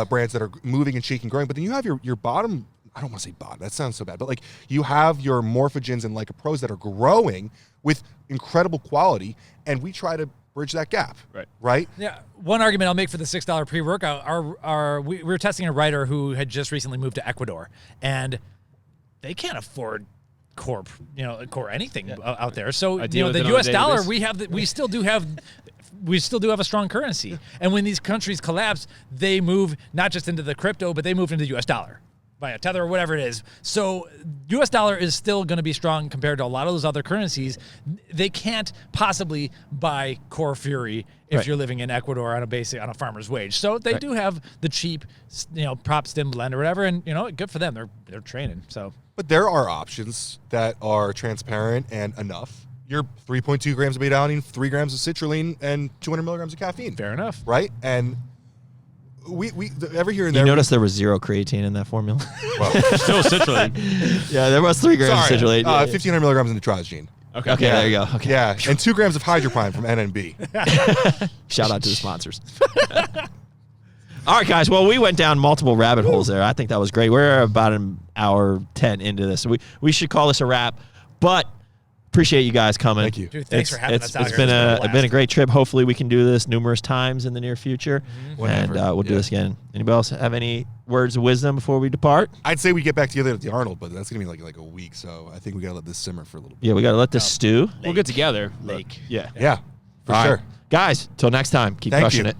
Speaker 2: brands that are moving and shaking, growing, but then you have your bottom. I don't want to say bottom. That sounds so bad, but like you have your Morphogens and Lycopros that are growing with incredible quality, and we try to bridge that gap. Right.
Speaker 3: Yeah. One argument I'll make for the $6 pre-workout. We were testing a writer who had just recently moved to Ecuador, and they can't afford core anything out there. So the U.S. dollar, we still do have a strong currency. And when these countries collapse, they move not just into the crypto, but they move into the U.S. dollar via Tether or whatever it is. So U.S. dollar is still going to be strong compared to a lot of those other currencies. They can't possibly buy core Fury if you're living in Ecuador on a farmer's wage. So they do have the cheap, prop stim blend or whatever, and good for them. They're training. So.
Speaker 2: But there are options that are transparent and enough. You're 3.2 grams of beta-alanine, 3 grams of citrulline, and 200 milligrams of caffeine.
Speaker 3: Fair enough.
Speaker 2: Right? And every here and
Speaker 1: You
Speaker 2: there.
Speaker 1: notice there was 0 creatine in that formula?
Speaker 2: Well,
Speaker 4: Still citrulline.
Speaker 1: Yeah, there was 3 grams of
Speaker 2: sorry,
Speaker 1: citrulate.
Speaker 2: 1,500 milligrams of nitrogene.
Speaker 4: Okay.
Speaker 1: Okay, there you go. Okay.
Speaker 2: Yeah, and 2 grams of hydroprime from NNB.
Speaker 1: Shout out to the sponsors. All right, guys. Well, we went down multiple rabbit holes there. I think that was great. We're about an hour 10 into this. So we should call this a wrap. But appreciate you guys coming.
Speaker 2: Thank you.
Speaker 3: Dude, thanks for having us out
Speaker 1: It's
Speaker 3: here.
Speaker 1: been a great trip. Hopefully, we can do this numerous times in the near future, and
Speaker 2: Whenever.
Speaker 1: we'll do
Speaker 2: Yeah.
Speaker 1: this again. Anybody else have any words of wisdom before we depart?
Speaker 2: I'd say we get back together at the Arnold, but that's gonna be like a week. So I think we gotta let this simmer for a little bit.
Speaker 1: Yeah, we got to let this stew.
Speaker 4: We'll get together.
Speaker 1: Yeah.
Speaker 2: Yeah, for
Speaker 1: All
Speaker 2: sure.
Speaker 1: right. Guys, till next time, keep
Speaker 2: Thank
Speaker 1: crushing
Speaker 2: you.
Speaker 1: it.